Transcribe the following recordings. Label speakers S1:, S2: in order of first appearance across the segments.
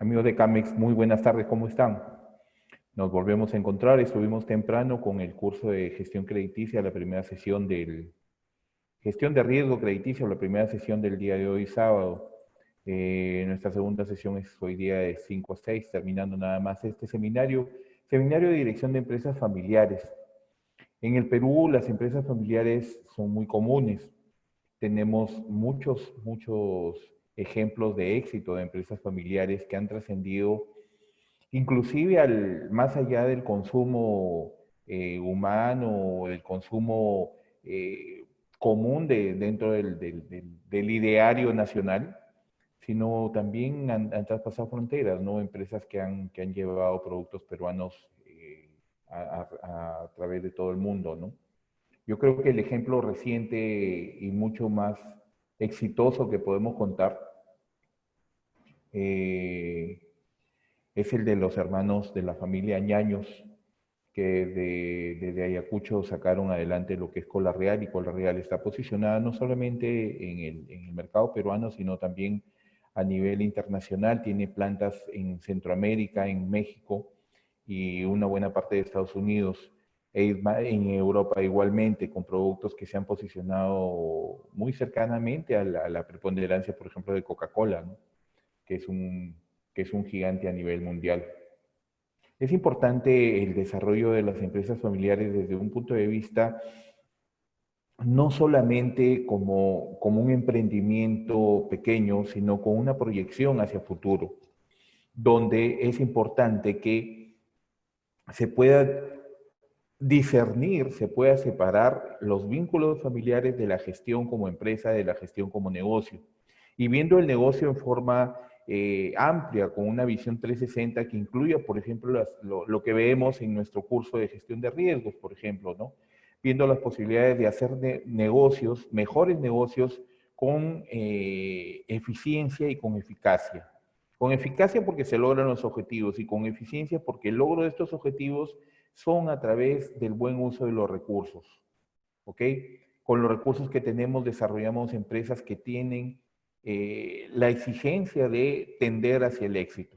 S1: Amigos de Camex, muy buenas tardes, ¿cómo están? Nos volvemos a encontrar, estuvimos temprano con el curso de gestión crediticia, la primera sesión del gestión de riesgo crediticio, la primera sesión del día de hoy, sábado. Nuestra segunda sesión es hoy día de 5 a 6, terminando nada más este seminario de dirección de empresas familiares. En el Perú, las empresas familiares son muy comunes. Tenemos muchos ejemplos de éxito de empresas familiares que han trascendido inclusive más allá del consumo humano, el consumo común dentro del ideario nacional, sino también han traspasado fronteras, ¿no? Empresas que han llevado productos peruanos a través de todo el mundo, ¿no? Yo creo que el ejemplo reciente y mucho más exitoso que podemos contar eh, es el de los hermanos de la familia Ñaños, que desde Ayacucho sacaron adelante lo que es Cola Real, y Cola Real está posicionada no solamente en el mercado peruano, sino también a nivel internacional. Tiene plantas en Centroamérica, en México y una buena parte de Estados Unidos, en Europa igualmente, con productos que se han posicionado muy cercanamente a la preponderancia, por ejemplo, de Coca-Cola, ¿no? que es un, que es un gigante a nivel mundial. Es importante el desarrollo de las empresas familiares desde un punto de vista no solamente como un emprendimiento pequeño, sino con una proyección hacia futuro, donde es importante que se pueda discernir, se pueda separar los vínculos familiares de la gestión como empresa, de la gestión como negocio. Y viendo el negocio en forma amplia, con una visión 360 que incluya, por ejemplo, lo que vemos en nuestro curso de gestión de riesgos, por ejemplo, ¿no? Viendo las posibilidades de hacer negocios, mejores negocios, con eficiencia y con eficacia. Con eficacia porque se logran los objetivos, y con eficiencia porque el logro de estos objetivos son a través del buen uso de los recursos, ¿ok? Con los recursos que tenemos desarrollamos empresas que tienen la exigencia de tender hacia el éxito.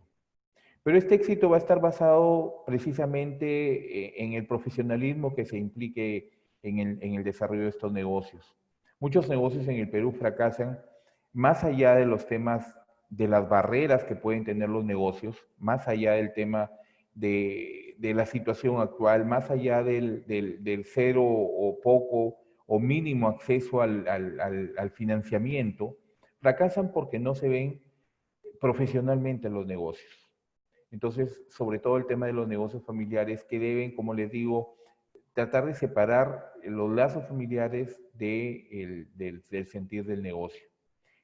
S1: Pero este éxito va a estar basado precisamente en el profesionalismo que se implique en el desarrollo de estos negocios. Muchos negocios en el Perú fracasan más allá de los temas de las barreras que pueden tener los negocios, más allá del tema de la situación actual, más allá del cero o poco o mínimo acceso al financiamiento, fracasan porque no se ven profesionalmente los negocios. Entonces, sobre todo el tema de los negocios familiares que deben, como les digo, tratar de separar los lazos familiares del sentir del negocio.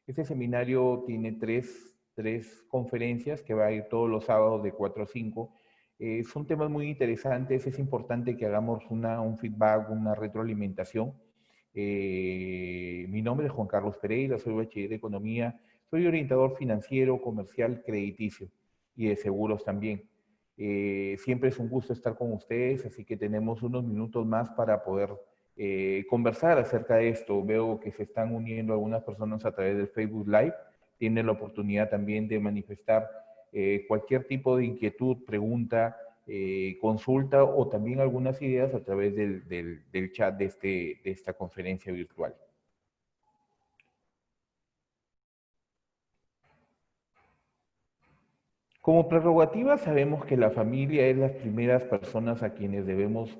S1: Este seminario tiene tres conferencias que va a ir todos los sábados de 4 a 5. Son temas muy interesantes, es importante que hagamos un feedback, una retroalimentación. Mi nombre es Juan Carlos Pereira, soy bachiller de Economía, soy orientador financiero, comercial, crediticio y de seguros también. Siempre es un gusto estar con ustedes, así que tenemos unos minutos más para poder conversar acerca de esto. Veo que se están uniendo algunas personas a través del Facebook Live. Tienen la oportunidad también de manifestar cualquier tipo de inquietud, pregunta, consulta o también algunas ideas a través del chat de esta conferencia virtual. Como prerrogativa sabemos que la familia es las primeras personas a quienes debemos,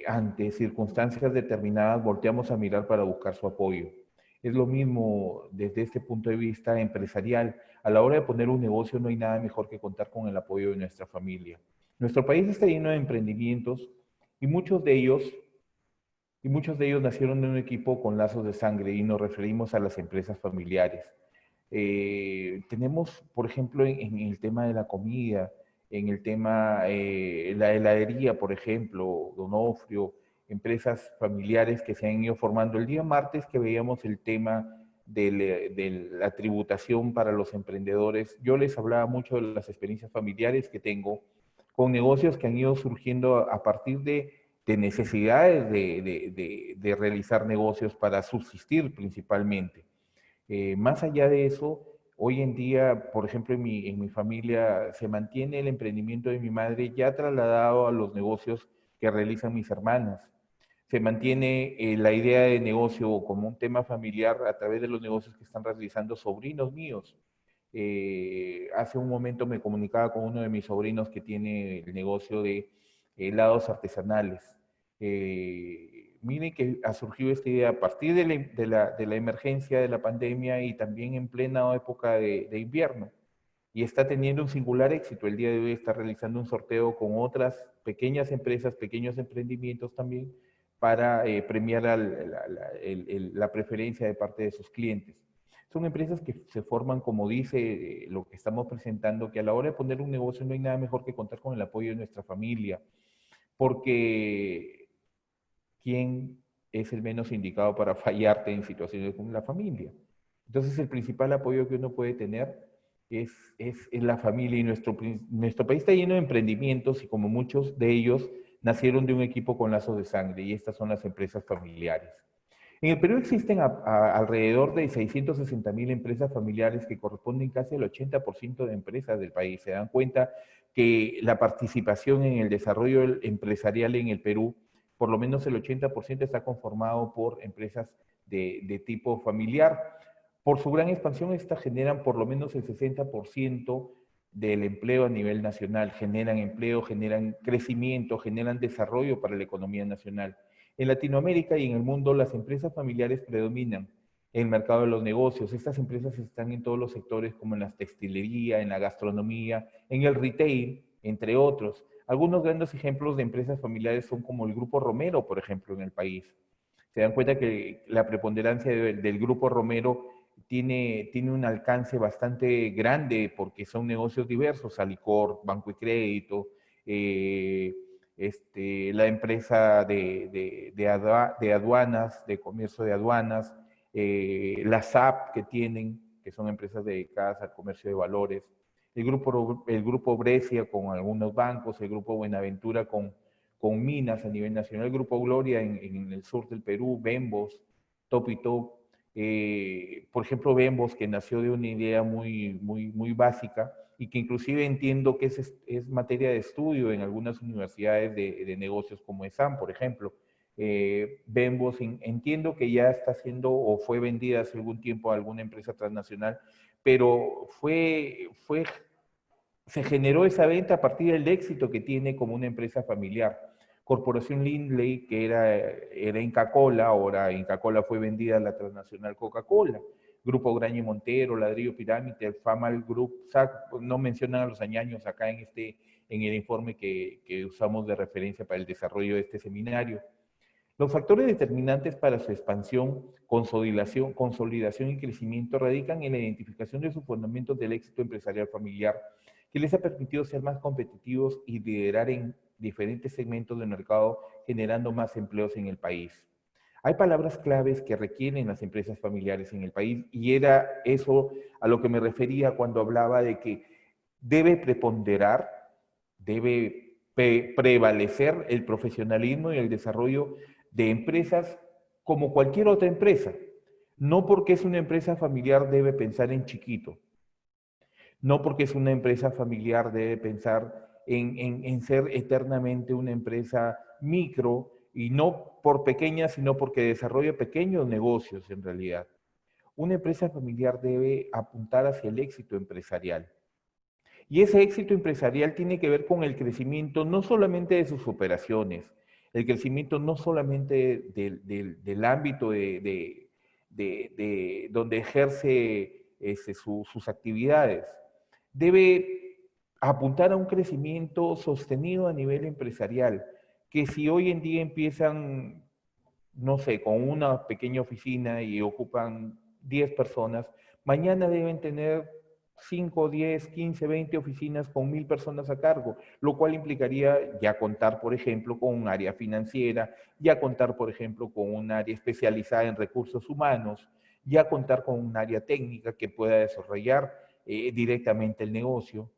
S1: ante circunstancias determinadas, volteamos a mirar para buscar su apoyo. Es lo mismo desde este punto de vista empresarial. A la hora de poner un negocio no hay nada mejor que contar con el apoyo de nuestra familia. Nuestro país está lleno de emprendimientos y muchos de ellos nacieron de un equipo con lazos de sangre, y nos referimos a las empresas familiares. Tenemos, por ejemplo, en el tema de la comida, en el tema, la heladería, por ejemplo, Donofrio, empresas familiares que se han ido formando. El día martes que veíamos el tema de la tributación para los emprendedores, yo les hablaba mucho de las experiencias familiares que tengo con negocios que han ido surgiendo a partir de necesidades de realizar negocios para subsistir principalmente. Más allá de eso, Hoy en día, por ejemplo, en mi familia se mantiene el emprendimiento de mi madre ya trasladado a los negocios que realizan mis hermanas. Se mantiene la idea de negocio como un tema familiar a través de los negocios que están realizando sobrinos míos. Hace un momento me comunicaba con uno de mis sobrinos que tiene el negocio de helados artesanales. Miren que ha surgido esta idea a partir de la emergencia de la pandemia y también en plena época de invierno. Y está teniendo un singular éxito. El día de hoy está realizando un sorteo con otras pequeñas empresas, pequeños emprendimientos también, para premiar la preferencia de parte de sus clientes. Son empresas que se forman, como dice lo que estamos presentando, que a la hora de poner un negocio no hay nada mejor que contar con el apoyo de nuestra familia, porque ¿quién es el menos indicado para fallarte en situaciones como la familia? Entonces, el principal apoyo que uno puede tener es la familia, y nuestro país está lleno de emprendimientos y como muchos de ellos nacieron de un equipo con lazos de sangre, y estas son las empresas familiares. En el Perú existen alrededor de 660.000 empresas familiares que corresponden casi al 80% de empresas del país. Se dan cuenta que la participación en el desarrollo empresarial en el Perú, por lo menos el 80% está conformado por empresas de tipo familiar. Por su gran expansión, estas generan por lo menos el 60% del empleo a nivel nacional, generan empleo, generan crecimiento, generan desarrollo para la economía nacional. En Latinoamérica y en el mundo, las empresas familiares predominan en el mercado de los negocios. Estas empresas están en todos los sectores, como en la textilería, en la gastronomía, en el retail, entre otros. Algunos grandes ejemplos de empresas familiares son como el Grupo Romero, por ejemplo, en el país. Se dan cuenta que la preponderancia del Grupo Romero tiene un alcance bastante grande porque son negocios diversos: Alicor, Banco y Crédito, la empresa de aduanas, de comercio de aduanas, la SAP que tienen, que son empresas dedicadas al comercio de valores, el grupo Brescia con algunos bancos, el grupo Buenaventura con minas a nivel nacional, el grupo Gloria en el sur del Perú, Bembos, Top y Top. Por ejemplo, Bembos, que nació de una idea muy básica y que inclusive entiendo que es materia de estudio en algunas universidades de negocios como ESAM, por ejemplo. Bembos, entiendo que ya está haciendo o fue vendida hace algún tiempo a alguna empresa transnacional, pero se generó esa venta a partir del éxito que tiene como una empresa familiar. Corporación Lindley, que era Inca-Cola, ahora Inca-Cola fue vendida a la transnacional Coca-Cola. Grupo Graña Montero, Ladrillo Pirámide, Famal Group, no mencionan a los añaños acá en el informe que usamos de referencia para el desarrollo de este seminario. Los factores determinantes para su expansión, consolidación y crecimiento radican en la identificación de sus fundamentos del éxito empresarial familiar, que les ha permitido ser más competitivos y liderar en diferentes segmentos del mercado, generando más empleos en el país. Hay palabras claves que requieren las empresas familiares en el país, y era eso a lo que me refería cuando hablaba de que debe preponderar, debe prevalecer el profesionalismo y el desarrollo de empresas como cualquier otra empresa. No porque es una empresa familiar debe pensar en chiquito. No porque es una empresa familiar debe pensar en ser eternamente una empresa micro, y no por pequeña, sino porque desarrolla pequeños negocios en realidad. Una empresa familiar debe apuntar hacia el éxito empresarial. Y ese éxito empresarial tiene que ver con el crecimiento no solamente de sus operaciones, el crecimiento no solamente del ámbito donde ejerce sus actividades. Debe apuntar a un crecimiento sostenido a nivel empresarial, que si hoy en día empiezan, no sé, con una pequeña oficina y ocupan 10 personas, mañana deben tener 5, 10, 15, 20 oficinas con 1.000 personas a cargo, lo cual implicaría ya contar, por ejemplo, con un área financiera, ya contar, por ejemplo, con un área especializada en recursos humanos, ya contar con un área técnica que pueda desarrollar directamente el negocio.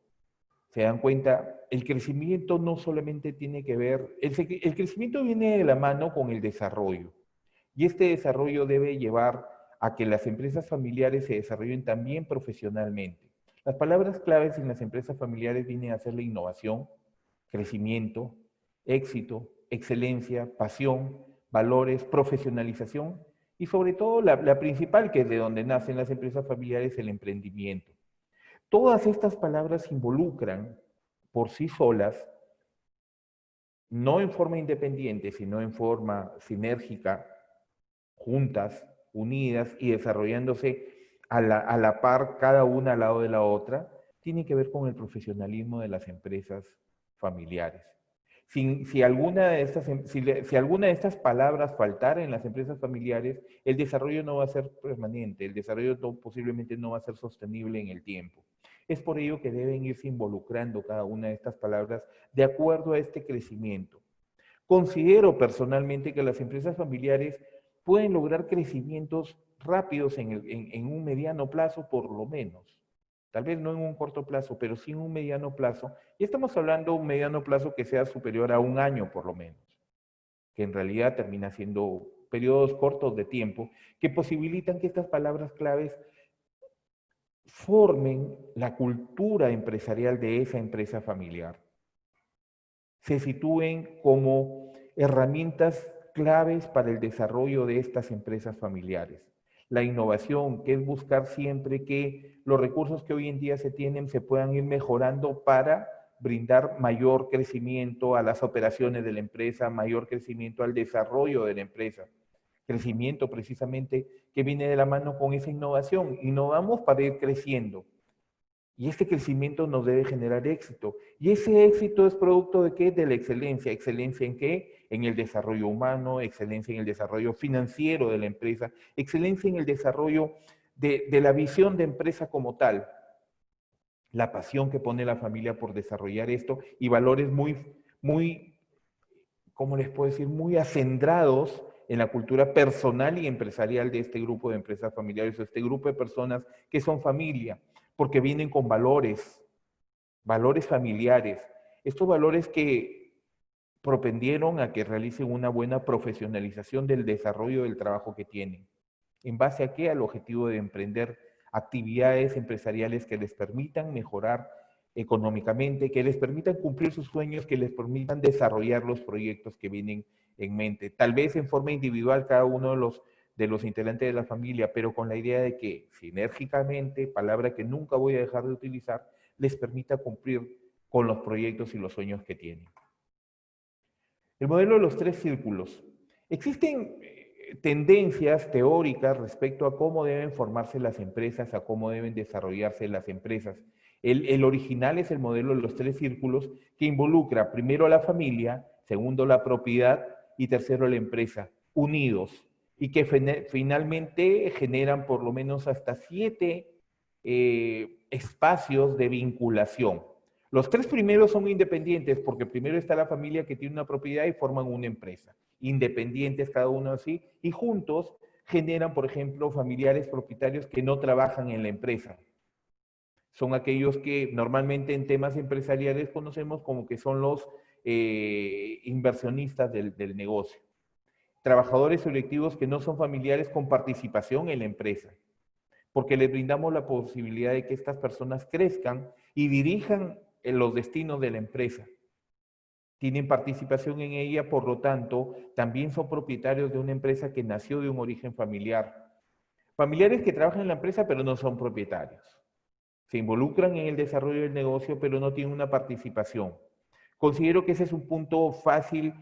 S1: ¿Se dan cuenta? El crecimiento no solamente tiene que ver, el crecimiento viene de la mano con el desarrollo, y este desarrollo debe llevar a que las empresas familiares se desarrollen también profesionalmente. Las palabras claves en las empresas familiares vienen a ser la innovación, crecimiento, éxito, excelencia, pasión, valores, profesionalización y sobre todo la principal, que es de donde nacen las empresas familiares, el emprendimiento. Todas estas palabras involucran por sí solas, no en forma independiente, sino en forma sinérgica, juntas, unidas y desarrollándose a la par, cada una al lado de la otra, tiene que ver con el profesionalismo de las empresas familiares. Si alguna de estas, si alguna de estas palabras faltara en las empresas familiares, el desarrollo no va a ser permanente, el desarrollo posiblemente no va a ser sostenible en el tiempo. Es por ello que deben irse involucrando cada una de estas palabras de acuerdo a este crecimiento. Considero personalmente que las empresas familiares pueden lograr crecimientos rápidos en un mediano plazo por lo menos. Tal vez no en un corto plazo, pero sí en un mediano plazo. Y estamos hablando de un mediano plazo que sea superior a un año por lo menos, que en realidad termina siendo periodos cortos de tiempo que posibilitan que estas palabras claves formen la cultura empresarial de esa empresa familiar, se sitúen como herramientas claves para el desarrollo de estas empresas familiares. La innovación, que es buscar siempre que los recursos que hoy en día se tienen se puedan ir mejorando para brindar mayor crecimiento a las operaciones de la empresa, mayor crecimiento al desarrollo de la empresa. Crecimiento precisamente que viene de la mano con esa innovación. Innovamos para ir creciendo. Y este crecimiento nos debe generar éxito. Y ese éxito es producto de qué? De la excelencia. ¿Excelencia en qué? En el desarrollo humano, excelencia en el desarrollo financiero de la empresa, excelencia en el desarrollo de la visión de empresa como tal. La pasión que pone la familia por desarrollar esto y valores muy, ¿cómo les puedo decir? Muy acendrados en la cultura personal y empresarial de este grupo de empresas familiares, o este grupo de personas que son familia, porque vienen con valores, valores familiares, estos valores que propendieron a que realicen una buena profesionalización del desarrollo del trabajo que tienen. ¿En base a qué? Al objetivo de emprender actividades empresariales que les permitan mejorar económicamente, que les permitan cumplir sus sueños, que les permitan desarrollar los proyectos que vienen en mente. Tal vez en forma individual cada uno de los integrantes de la familia, pero con la idea de que sinérgicamente, palabra que nunca voy a dejar de utilizar, les permita cumplir con los proyectos y los sueños que tienen. El modelo de los tres círculos. Existen tendencias teóricas respecto a cómo deben formarse las empresas, a cómo deben desarrollarse las empresas. El original es el modelo de los tres círculos que involucra primero a la familia, segundo la propiedad y tercero la empresa, unidos, y que finalmente generan por lo menos hasta 7 espacios de vinculación. Los tres primeros son independientes porque primero está la familia que tiene una propiedad y forman una empresa. Independientes cada uno así y juntos generan, por ejemplo, familiares propietarios que no trabajan en la empresa. Son aquellos que normalmente en temas empresariales conocemos como que son los inversionistas del negocio. Trabajadores selectivos que no son familiares con participación en la empresa, porque les brindamos la posibilidad de que estas personas crezcan y dirijan los destinos de la empresa. Tienen participación en ella, por lo tanto, también son propietarios de una empresa que nació de un origen familiar. Familiares que trabajan en la empresa pero no son propietarios. Se involucran en el desarrollo del negocio pero no tienen una participación. Considero que ese es un punto fácil,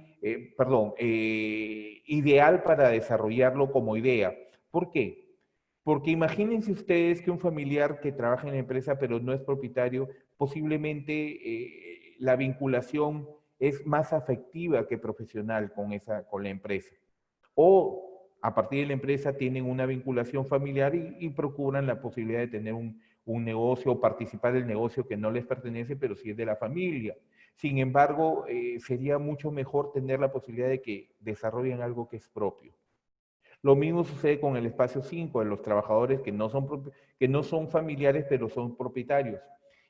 S1: ideal para desarrollarlo como idea. ¿Por qué? Porque imagínense ustedes que un familiar que trabaja en la empresa pero no es propietario, posiblemente la vinculación es más afectiva que profesional con la empresa. O a partir de la empresa tienen una vinculación familiar y procuran la posibilidad de tener un negocio o participar del negocio que no les pertenece, pero sí es de la familia. Sin embargo, sería mucho mejor tener la posibilidad de que desarrollen algo que es propio. Lo mismo sucede con el espacio 5, de los trabajadores que no son familiares, pero son propietarios.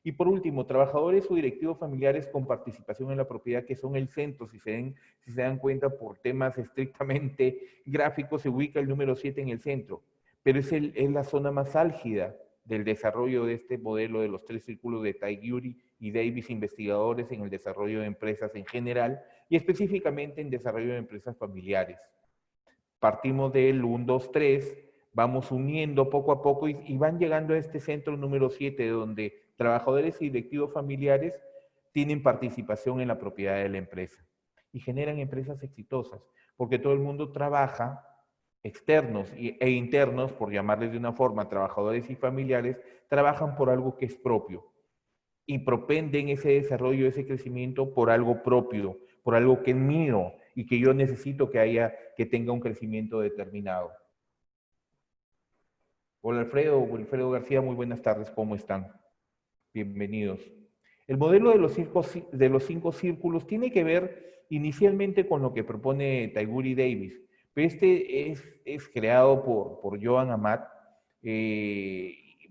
S1: Y por último, trabajadores o directivos familiares con participación en la propiedad, que son el centro, si se dan cuenta por temas estrictamente gráficos, se ubica el número 7 en el centro. pero es la zona más álgida del desarrollo de este modelo de los 3 círculos de Taiguchi y Davis, investigadores en el desarrollo de empresas en general y específicamente en desarrollo de empresas familiares. Partimos del 1, 2, 3, vamos uniendo poco a poco y van llegando a este centro número 7, donde trabajadores y directivos familiares tienen participación en la propiedad de la empresa y generan empresas exitosas, porque todo el mundo trabaja, externos e internos, por llamarles de una forma, trabajadores y familiares, trabajan por algo que es propio y propenden ese desarrollo, ese crecimiento por algo propio, por algo que es mío y que yo necesito que tenga un crecimiento determinado. Hola Wilfredo García, muy buenas tardes, ¿cómo están? Bienvenidos. El modelo de los 5 círculos tiene que ver inicialmente con lo que propone Taiguchi Davis, pero este es creado por Joan Amat,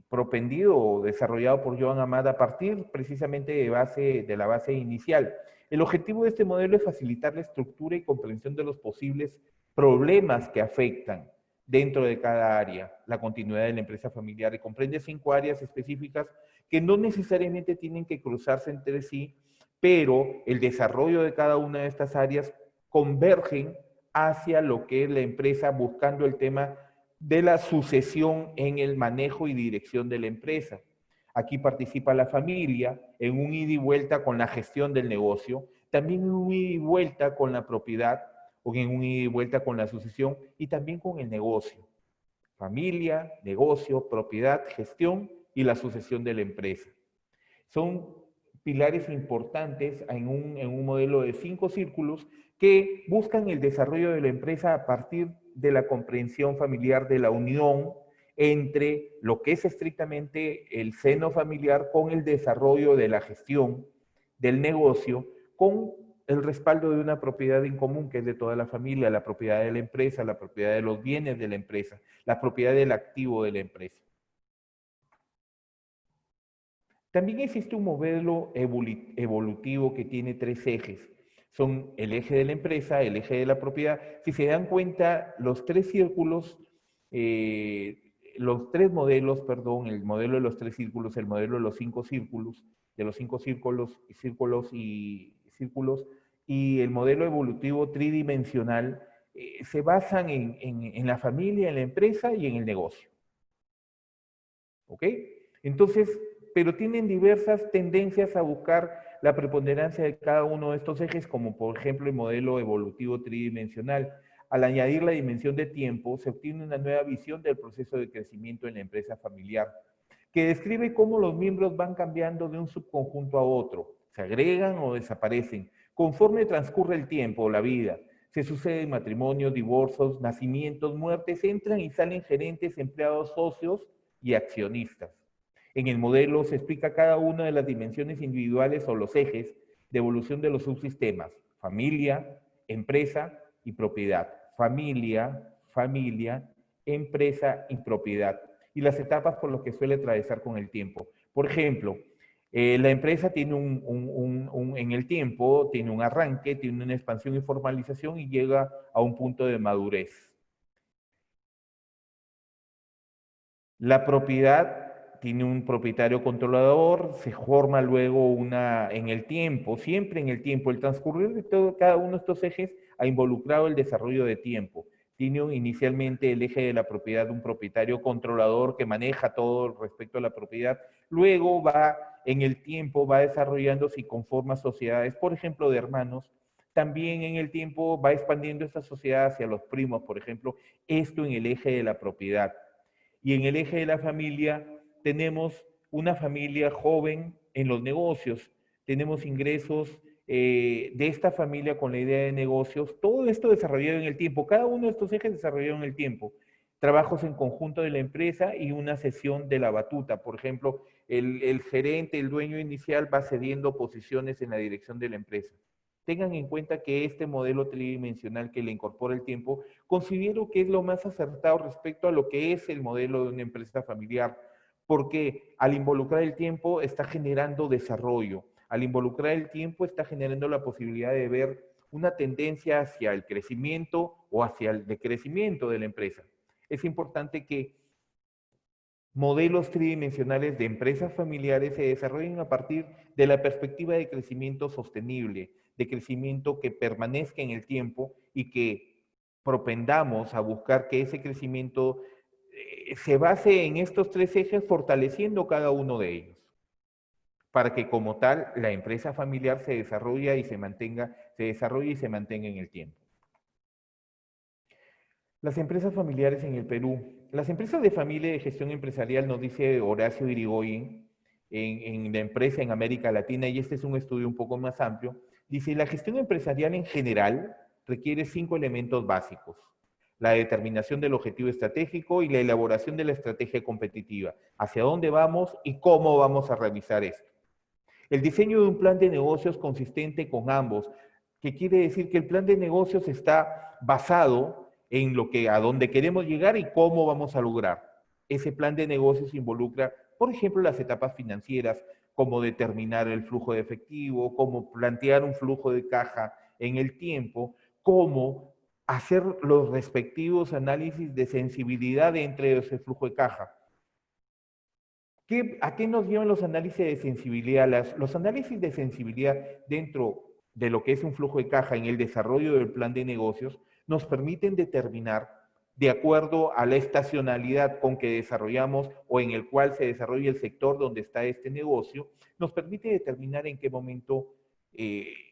S1: propendido o desarrollado por Joan Amat a partir precisamente de la base inicial. El objetivo de este modelo es facilitar la estructura y comprensión de los posibles problemas que afectan dentro de cada área la continuidad de la empresa familiar y comprende 5 áreas específicas que no necesariamente tienen que cruzarse entre sí, pero el desarrollo de cada una de estas áreas convergen hacia lo que es la empresa buscando el tema de la sucesión en el manejo y dirección de la empresa. Aquí participa la familia en un ida y vuelta con la gestión del negocio, también en un ida y vuelta con la propiedad o en un ida y vuelta con la sucesión y también con el negocio. Familia, negocio, propiedad, gestión y la sucesión de la empresa. Son pilares importantes en un modelo de 5 círculos que buscan el desarrollo de la empresa a partir de la comprensión familiar, de la unión entre lo que es estrictamente el seno familiar con el desarrollo de la gestión del negocio, con el respaldo de una propiedad en común que es de toda la familia, la propiedad de la empresa, la propiedad de los bienes de la empresa, la propiedad del activo de la empresa. También existe un modelo evolutivo que tiene 3 ejes. Son el eje de la empresa, el eje de la propiedad. Si se dan cuenta, los 3 círculos, los 3 modelos, perdón, el modelo de los 3 círculos, el modelo de los 5 círculos, de los 5 círculos y el modelo evolutivo tridimensional, se basan en la familia, en la empresa y en el negocio. ¿Ok? Entonces, pero tienen diversas tendencias a buscar la preponderancia de cada uno de estos ejes, como por ejemplo el modelo evolutivo tridimensional. Al añadir la dimensión de tiempo, se obtiene una nueva visión del proceso de crecimiento en la empresa familiar, que describe cómo los miembros van cambiando de un subconjunto a otro, se agregan o desaparecen, conforme transcurre el tiempo o la vida. Se suceden matrimonios, divorcios, nacimientos, muertes, entran y salen gerentes, empleados, socios y accionistas. En el modelo se explica cada una de las dimensiones individuales o los ejes de evolución de los subsistemas, familia, empresa y propiedad. Familia, empresa y propiedad. Y las etapas por las que suele atravesar con el tiempo. Por ejemplo, la empresa tiene en el tiempo, tiene un arranque, tiene una expansión y formalización y llega a un punto de madurez. La propiedad tiene un propietario controlador, se forma luego en el tiempo, siempre en el tiempo. El transcurrir de cada uno de estos ejes ha involucrado el desarrollo de tiempo. Tiene inicialmente el eje de la propiedad un propietario controlador que maneja todo respecto a la propiedad. Luego en el tiempo, va desarrollándose y conforma sociedades, por ejemplo, de hermanos. También en el tiempo va expandiendo esta sociedad hacia los primos, por ejemplo, esto en el eje de la propiedad. Y en el eje de la familia tenemos una familia joven en los negocios, tenemos ingresos de esta familia con la idea de negocios, todo esto desarrollado en el tiempo, cada uno de estos ejes desarrollado en el tiempo, trabajos en conjunto de la empresa y una sesión de la batuta. Por ejemplo, el gerente, el dueño inicial va cediendo posiciones en la dirección de la empresa. Tengan en cuenta que este modelo tridimensional que le incorpora el tiempo, considero que es lo más acertado respecto a lo que es el modelo de una empresa familiar, porque al involucrar el tiempo está generando desarrollo, al involucrar el tiempo está generando la posibilidad de ver una tendencia hacia el crecimiento o hacia el decrecimiento de la empresa. Es importante que modelos tridimensionales de empresas familiares se desarrollan a partir de la perspectiva de crecimiento sostenible, de crecimiento que permanezca en el tiempo y que propendamos a buscar que ese crecimiento se base en estos tres ejes, fortaleciendo cada uno de ellos, para que como tal la empresa familiar se desarrolle y se mantenga, en el tiempo. Las empresas familiares en el Perú. Las empresas de familia y de gestión empresarial, nos dice Horacio Irigoyen, en la empresa en América Latina, y este es un estudio un poco más amplio, dice, la gestión empresarial en general requiere 5 elementos básicos: la determinación del objetivo estratégico y la elaboración de la estrategia competitiva, hacia dónde vamos y cómo vamos a realizar esto. El diseño de un plan de negocios consistente con ambos, que quiere decir que el plan de negocios está basado en a dónde queremos llegar y cómo vamos a lograr. Ese plan de negocios involucra, por ejemplo, las etapas financieras, cómo determinar el flujo de efectivo, cómo plantear un flujo de caja en el tiempo, cómo hacer los respectivos análisis de sensibilidad entre ese flujo de caja. ¿A qué nos llevan los análisis de sensibilidad? Los análisis de sensibilidad dentro de lo que es un flujo de caja en el desarrollo del plan de negocios nos permiten determinar, de acuerdo a la estacionalidad con que desarrollamos o en el cual se desarrolla el sector donde está este negocio, nos permite determinar en qué momento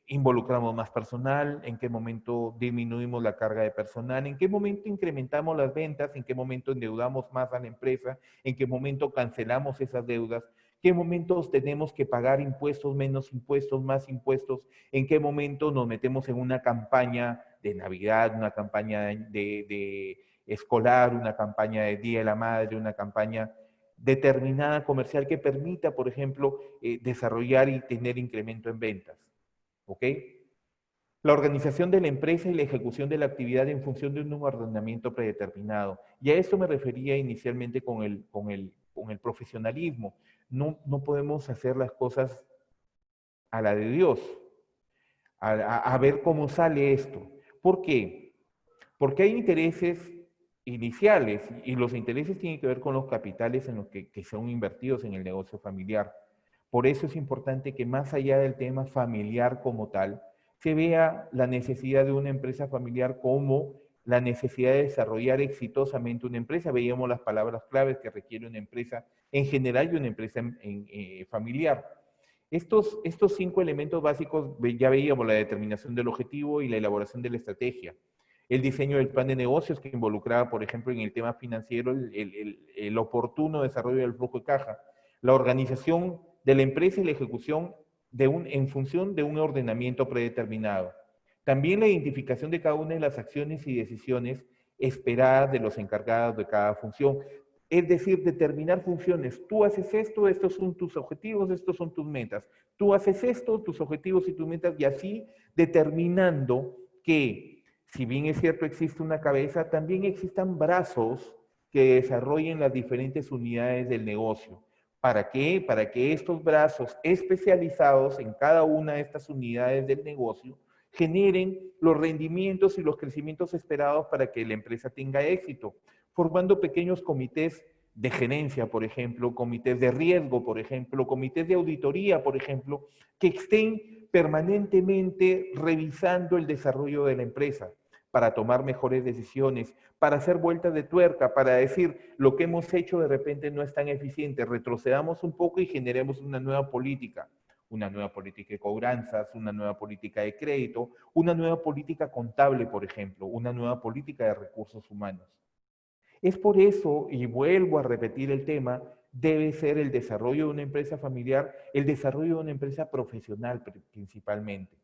S1: involucramos más personal, en qué momento disminuimos la carga de personal, en qué momento incrementamos las ventas, en qué momento endeudamos más a la empresa, en qué momento cancelamos esas deudas, qué momentos tenemos que pagar impuestos, menos impuestos, más impuestos, en qué momento nos metemos en una campaña de Navidad, una campaña de escolar, una campaña de Día de la Madre, una campaña determinada comercial que permita, por ejemplo, desarrollar y tener incremento en ventas. ¿Ok? La organización de la empresa y la ejecución de la actividad en función de un ordenamiento predeterminado. Y a esto me refería inicialmente con el profesionalismo. No podemos hacer las cosas a la de Dios, a ver cómo sale esto. ¿Por qué? Porque hay intereses iniciales y los intereses tienen que ver con los capitales en los que son invertidos en el negocio familiar. Por eso es importante que más allá del tema familiar como tal, se vea la necesidad de una empresa familiar como la necesidad de desarrollar exitosamente una empresa. Veíamos las palabras claves que requiere una empresa en general y una empresa familiar. Estos 5 elementos básicos, ya veíamos la determinación del objetivo y la elaboración de la estrategia. El diseño del plan de negocios que involucraba, por ejemplo, en el tema financiero, el oportuno desarrollo del flujo de caja. La organización de la empresa y la ejecución en función de un ordenamiento predeterminado. También la identificación de cada una de las acciones y decisiones esperadas de los encargados de cada función. Es decir, determinar funciones. Tú haces esto, estos son tus objetivos, estos son tus metas. Tú haces esto, tus objetivos y tus metas, y así determinando que, si bien es cierto existe una cabeza, también existan brazos que desarrollen las diferentes unidades del negocio. ¿Para qué? Para que estos brazos especializados en cada una de estas unidades del negocio generen los rendimientos y los crecimientos esperados para que la empresa tenga éxito, formando pequeños comités de gerencia, por ejemplo, comités de riesgo, por ejemplo, comités de auditoría, por ejemplo, que estén permanentemente revisando el desarrollo de la empresa para tomar mejores decisiones, para hacer vueltas de tuerca, para decir lo que hemos hecho de repente no es tan eficiente, retrocedamos un poco y generemos una nueva política de cobranzas, una nueva política de crédito, una nueva política contable, por ejemplo, una nueva política de recursos humanos. Es por eso, y vuelvo a repetir el tema, debe ser el desarrollo de una empresa familiar, el desarrollo de una empresa profesional principalmente.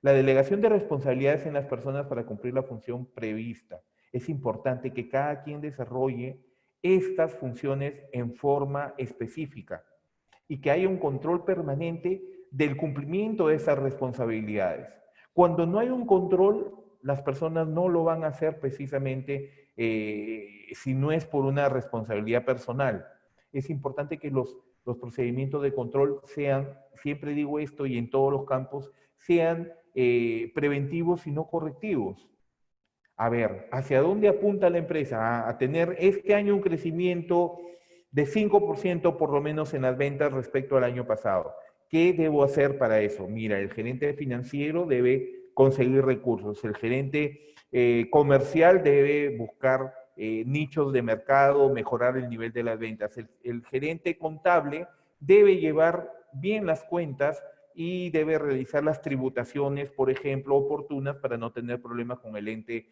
S1: La delegación de responsabilidades en las personas para cumplir la función prevista. Es importante que cada quien desarrolle estas funciones en forma específica y que haya un control permanente del cumplimiento de esas responsabilidades. Cuando no hay un control, las personas no lo van a hacer precisamente si no es por una responsabilidad personal. Es importante que los procedimientos de control sean, siempre digo esto y en todos los campos, sean preventivos y no correctivos. A ver, ¿hacia dónde apunta la empresa? A tener este año un crecimiento de 5% por lo menos en las ventas respecto al año pasado. ¿Qué debo hacer para eso? Mira, el gerente financiero debe conseguir recursos, el gerente comercial debe buscar nichos de mercado, mejorar el nivel de las ventas, el gerente contable debe llevar bien las cuentas y debe realizar las tributaciones, por ejemplo, oportunas para no tener problemas con el ente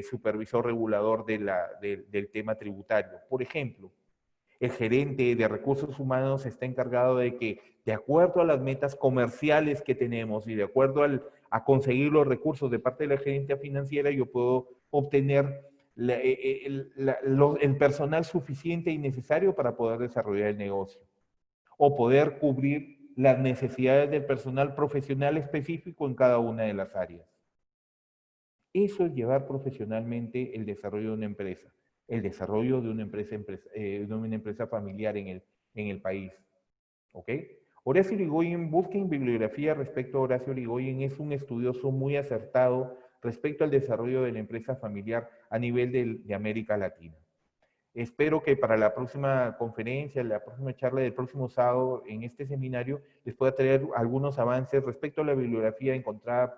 S1: supervisor regulador del tema tributario. Por ejemplo, el gerente de recursos humanos está encargado de que, de acuerdo a las metas comerciales que tenemos y de acuerdo a conseguir los recursos de parte de la gerencia financiera, yo puedo obtener el personal suficiente y necesario para poder desarrollar el negocio o poder cubrir las necesidades del personal profesional específico en cada una de las áreas. Eso es llevar profesionalmente el desarrollo de una empresa, el desarrollo de una empresa familiar en el país. ¿Ok? Horacio Irigoyen, busquen bibliografía respecto a Horacio Irigoyen, es un estudioso muy acertado respecto al desarrollo de la empresa familiar a nivel de América Latina. Espero que para la próxima conferencia, la próxima charla del próximo sábado en este seminario, les pueda traer algunos avances respecto a la bibliografía encontrada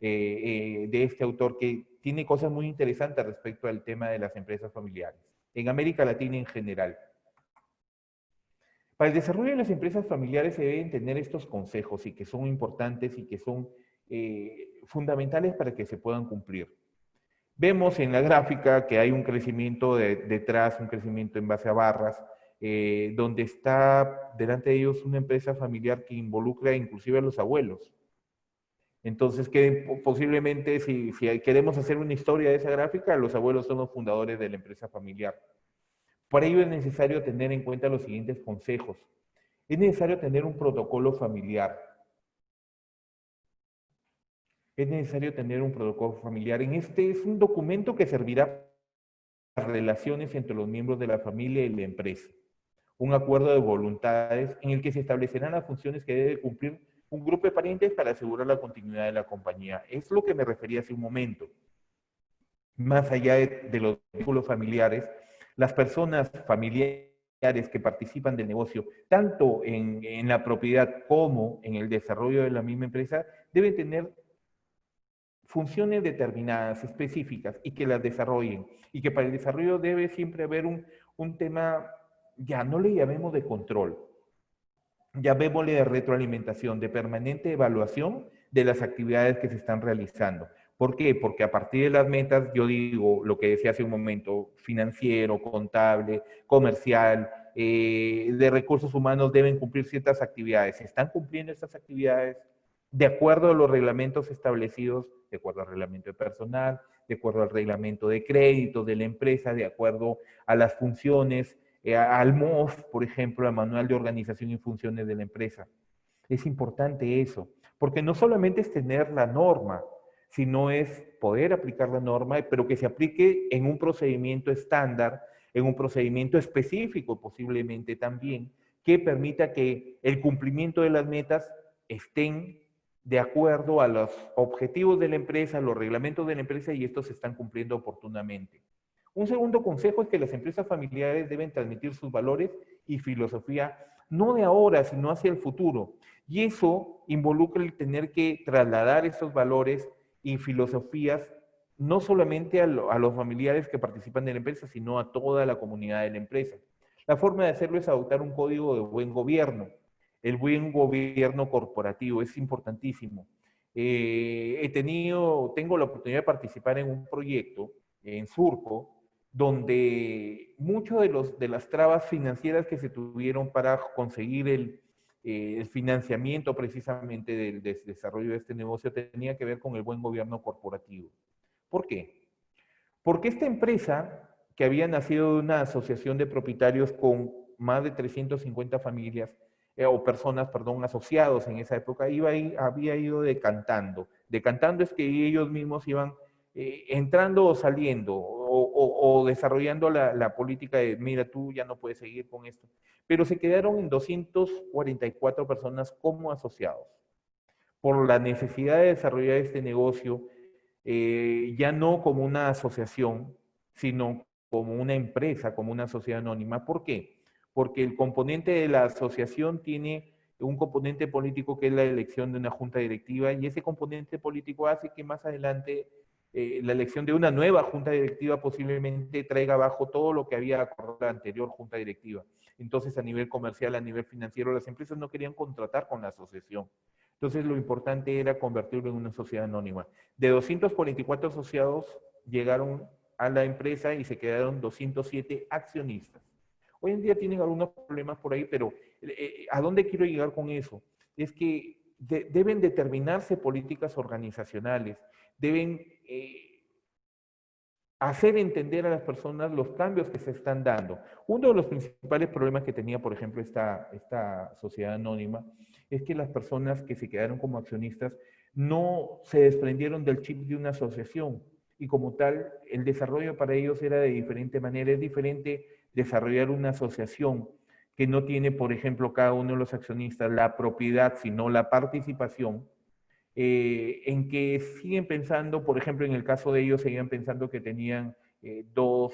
S1: de este autor que tiene cosas muy interesantes respecto al tema de las empresas familiares, en América Latina en general. Para el desarrollo de las empresas familiares se deben tener estos consejos y que son importantes y que son fundamentales para que se puedan cumplir. Vemos en la gráfica que hay un crecimiento detrás, un crecimiento en base a barras, donde está delante de ellos una empresa familiar que involucra inclusive a los abuelos. Entonces, que posiblemente si queremos hacer una historia de esa gráfica, los abuelos son los fundadores de la empresa familiar. Para ello es necesario tener en cuenta los siguientes consejos. Es necesario tener un protocolo familiar. Es necesario tener un protocolo familiar. Este es un documento que servirá para las relaciones entre los miembros de la familia y la empresa. Un acuerdo de voluntades en el que se establecerán las funciones que debe cumplir un grupo de parientes para asegurar la continuidad de la compañía. Es lo que me refería hace un momento. Más allá de los vínculos familiares, las personas familiares que participan del negocio, tanto en la propiedad como en el desarrollo de la misma empresa, deben tener funciones determinadas, específicas, y que las desarrollen. Y que para el desarrollo debe siempre haber un tema, ya no le llamemos de control, llamémosle de retroalimentación, de permanente evaluación de las actividades que se están realizando. ¿Por qué? Porque a partir de las metas, yo digo lo que decía hace un momento, financiero, contable, comercial, de recursos humanos deben cumplir ciertas actividades. ¿Se están cumpliendo estas actividades de acuerdo a los reglamentos establecidos, de acuerdo al reglamento de personal, de acuerdo al reglamento de crédito de la empresa, de acuerdo a las funciones, al MOF, por ejemplo, al Manual de Organización y Funciones de la empresa? Es importante eso, porque no solamente es tener la norma, sino es poder aplicar la norma, pero que se aplique en un procedimiento estándar, en un procedimiento específico posiblemente también, que permita que el cumplimiento de las metas estén de acuerdo a los objetivos de la empresa, los reglamentos de la empresa, y estos se están cumpliendo oportunamente. Un segundo consejo es que las empresas familiares deben transmitir sus valores y filosofía no de ahora, sino hacia el futuro. Y eso involucra el tener que trasladar esos valores y filosofías no solamente a los familiares que participan de la empresa, sino a toda la comunidad de la empresa. La forma de hacerlo es adoptar un código de buen gobierno. El buen gobierno corporativo es importantísimo. Tengo la oportunidad de participar en un proyecto en Surco, donde muchas de las trabas financieras que se tuvieron para conseguir el financiamiento precisamente del desarrollo de este negocio tenía que ver con el buen gobierno corporativo. ¿Por qué? Porque esta empresa, que había nacido de una asociación de propietarios con más de 350 familias, o personas, perdón, asociados en esa época, había ido decantando. Decantando es que ellos mismos iban entrando o saliendo, o desarrollando la política de, mira, tú ya no puedes seguir con esto. Pero se quedaron en 244 personas como asociados. Por la necesidad de desarrollar este negocio, ya no como una asociación, sino como una empresa, como una sociedad anónima. ¿Por qué? porque el componente de la asociación tiene un componente político que es la elección de una junta directiva y ese componente político hace que más adelante la elección de una nueva junta directiva posiblemente traiga abajo todo lo que había acordado la anterior junta directiva. Entonces, a nivel comercial, a nivel financiero, las empresas no querían contratar con la asociación. Entonces, lo importante era convertirlo en una sociedad anónima. De 244 asociados, llegaron a la empresa y se quedaron 207 accionistas. Hoy en día tienen algunos problemas por ahí, pero ¿a dónde quiero llegar con eso? Es que deben determinarse políticas organizacionales, deben hacer entender a las personas los cambios que se están dando. Uno de los principales problemas que tenía, por ejemplo, esta sociedad anónima, es que las personas que se quedaron como accionistas no se desprendieron del chip de una asociación y como tal, el desarrollo para ellos era de diferente manera. Es diferente desarrollar una asociación que no tiene, por ejemplo, cada uno de los accionistas la propiedad, sino la participación, en que siguen pensando, por ejemplo, en el caso de ellos, seguían pensando que tenían dos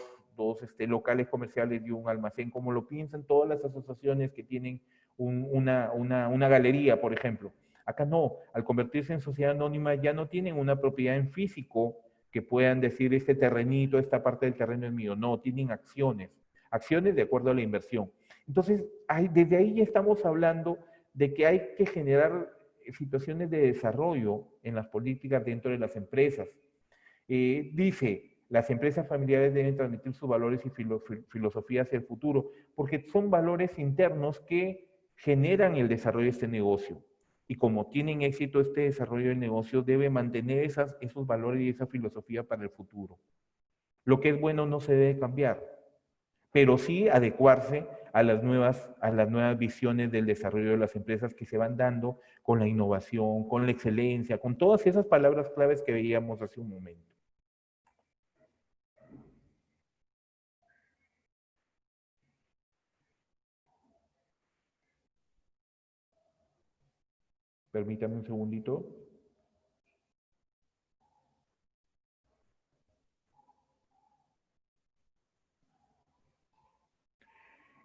S1: locales comerciales y un almacén, como lo piensan todas las asociaciones que tienen una galería, por ejemplo. Acá no, al convertirse en sociedad anónima ya no tienen una propiedad en físico que puedan decir este terrenito, esta parte del terreno es mío. No, tienen acciones, acciones de acuerdo a la inversión. Entonces, desde ahí ya estamos hablando de que hay que generar situaciones de desarrollo en las políticas dentro de las empresas. Dice, las empresas familiares deben transmitir sus valores y filosofías hacia el futuro, porque son valores internos que generan el desarrollo de este negocio. Y como tienen éxito este desarrollo del negocio, debe mantener esos valores y esa filosofía para el futuro. Lo que es bueno no se debe cambiar, pero sí adecuarse a las nuevas visiones del desarrollo de las empresas que se van dando con la innovación, con la excelencia, con todas esas palabras claves que veíamos hace un momento. Permítame un segundito.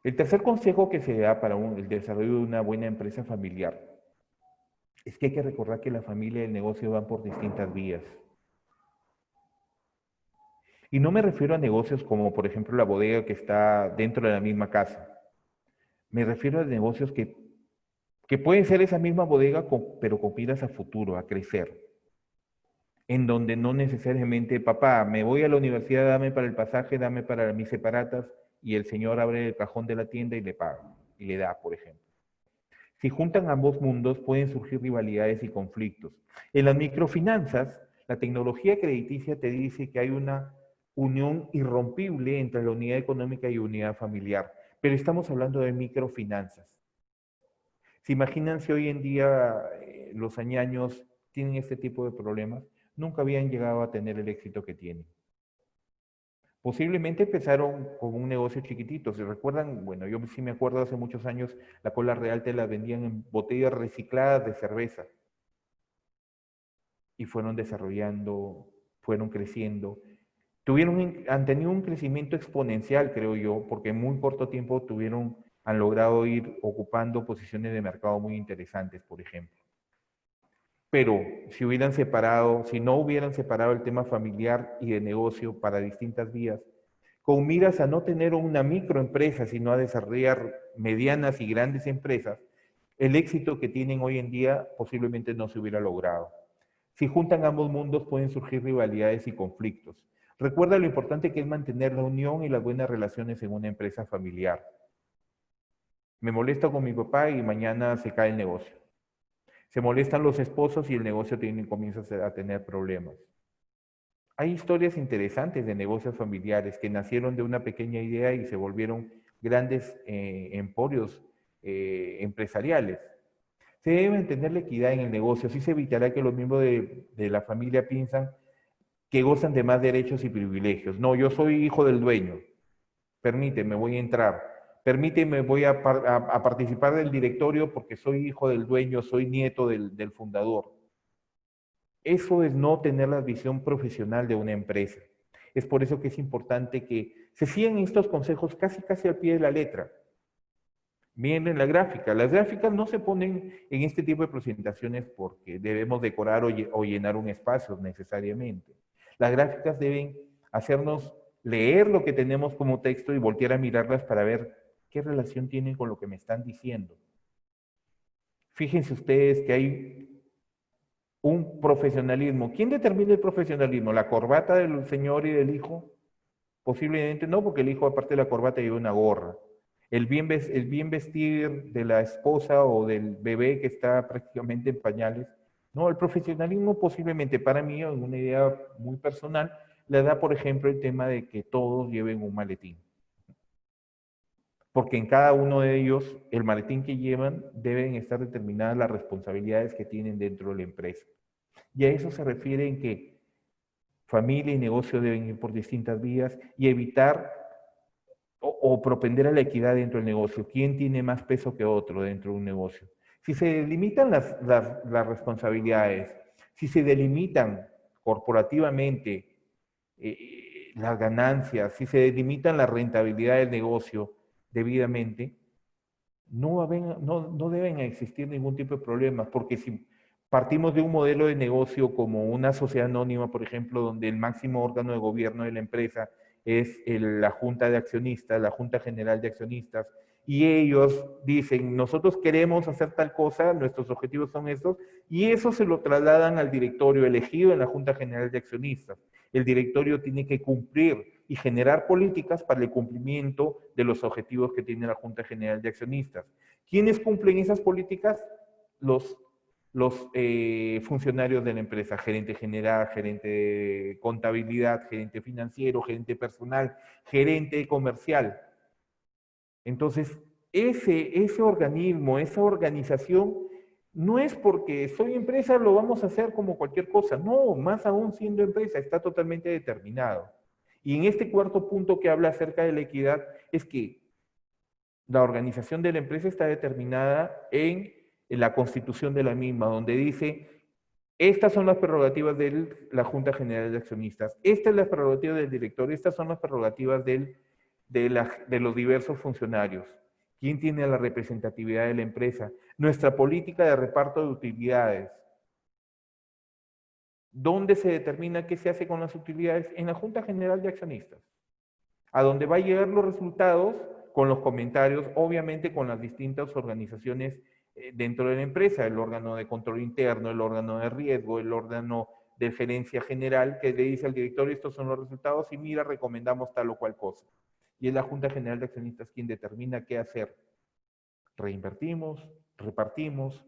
S1: El tercer consejo que se da para el desarrollo de una buena empresa familiar es que hay que recordar que la familia y el negocio van por distintas vías. Y no me refiero a negocios como, por ejemplo, la bodega que está dentro de la misma casa. Me refiero a negocios que pueden ser esa misma bodega, pero con miras a futuro, a crecer. En donde no necesariamente, papá, me voy a la universidad, dame para el pasaje, dame para mis separatas, y el señor abre el cajón de la tienda y le paga, y le da, por ejemplo. Si juntan ambos mundos, pueden surgir rivalidades y conflictos. En las microfinanzas, la tecnología crediticia te dice que hay una unión irrompible entre la unidad económica y unidad familiar, pero estamos hablando de microfinanzas. ¿Se imaginan si hoy en día los añaños tienen este tipo de problemas? Nunca habían llegado a tener el éxito que tienen. Posiblemente empezaron con un negocio chiquitito. ¿Se recuerdan? Bueno, yo sí me acuerdo hace muchos años, la Cola Real te la vendían en botellas recicladas de cerveza. Y fueron desarrollando, fueron creciendo. Han tenido un crecimiento exponencial, creo yo, porque en muy corto tiempo han logrado ir ocupando posiciones de mercado muy interesantes, por ejemplo. Pero si no hubieran separado el tema familiar y de negocio para distintas vías, con miras a no tener una microempresa, sino a desarrollar medianas y grandes empresas, el éxito que tienen hoy en día posiblemente no se hubiera logrado. Si juntan ambos mundos pueden surgir rivalidades y conflictos. Recuerda lo importante que es mantener la unión y las buenas relaciones en una empresa familiar. Me molesto con mi papá y mañana se cae el negocio. Se molestan los esposos y el negocio comienza a tener problemas. Hay historias interesantes de negocios familiares que nacieron de una pequeña idea y se volvieron grandes emporios empresariales. Se debe mantener la equidad en el negocio, así se evitará que los miembros de la familia piensan que gozan de más derechos y privilegios. No, yo soy hijo del dueño, permíteme, voy a entrar. Permíteme, voy a participar del directorio porque soy hijo del dueño, soy nieto del fundador. Eso es no tener la visión profesional de una empresa. Es por eso que es importante que se sigan estos consejos casi al pie de la letra. Miren la gráfica. Las gráficas no se ponen en este tipo de presentaciones porque debemos decorar o llenar un espacio necesariamente. Las gráficas deben hacernos leer lo que tenemos como texto y voltear a mirarlas para ver qué relación tienen con lo que me están diciendo. Fíjense ustedes que hay un profesionalismo. ¿Quién determina el profesionalismo? ¿La corbata del señor y del hijo? Posiblemente no, porque el hijo, aparte de la corbata, lleva una gorra. El bien vestir de la esposa o del bebé que está prácticamente en pañales. No, el profesionalismo posiblemente para mí, en una idea muy personal, le da, por ejemplo, el tema de que todos lleven un maletín. Porque en cada uno de ellos, el maletín que llevan, deben estar determinadas las responsabilidades que tienen dentro de la empresa. Y a eso se refiere en que familia y negocio deben ir por distintas vías y evitar o propender a la equidad dentro del negocio. ¿Quién tiene más peso que otro dentro de un negocio? Si se delimitan las responsabilidades, si se delimitan corporativamente las ganancias, si se delimitan la rentabilidad del negocio debidamente, no deben existir ningún tipo de problemas, porque si partimos de un modelo de negocio como una sociedad anónima, por ejemplo, donde el máximo órgano de gobierno de la empresa es la junta de accionistas, la junta general de accionistas, y ellos dicen, nosotros queremos hacer tal cosa, nuestros objetivos son estos, y eso se lo trasladan al directorio elegido en la junta general de accionistas. El directorio tiene que cumplir y generar políticas para el cumplimiento de los objetivos que tiene la Junta General de Accionistas. ¿Quiénes cumplen esas políticas? Los funcionarios de la empresa, gerente general, gerente de contabilidad, gerente financiero, gerente personal, gerente comercial. Entonces, ese organismo, esa organización, no es porque soy empresa, lo vamos a hacer como cualquier cosa. No, más aún siendo empresa, está totalmente determinado. Y en este cuarto punto que habla acerca de la equidad, es que la organización de la empresa está determinada en la constitución de la misma, donde dice, estas son las prerrogativas de la Junta General de Accionistas, esta es la prerrogativa del director, estas son las prerrogativas de los diversos funcionarios. ¿Quién tiene la representatividad de la empresa? Nuestra política de reparto de utilidades. ¿Dónde se determina qué se hace con las utilidades? En la Junta General de Accionistas, a donde va a llegar los resultados con los comentarios, obviamente con las distintas organizaciones dentro de la empresa, el órgano de control interno, el órgano de riesgo, el órgano de gerencia general, que le dice al directorio, estos son los resultados y mira, recomendamos tal o cual cosa. Y es la Junta General de Accionistas quien determina qué hacer. Reinvertimos, repartimos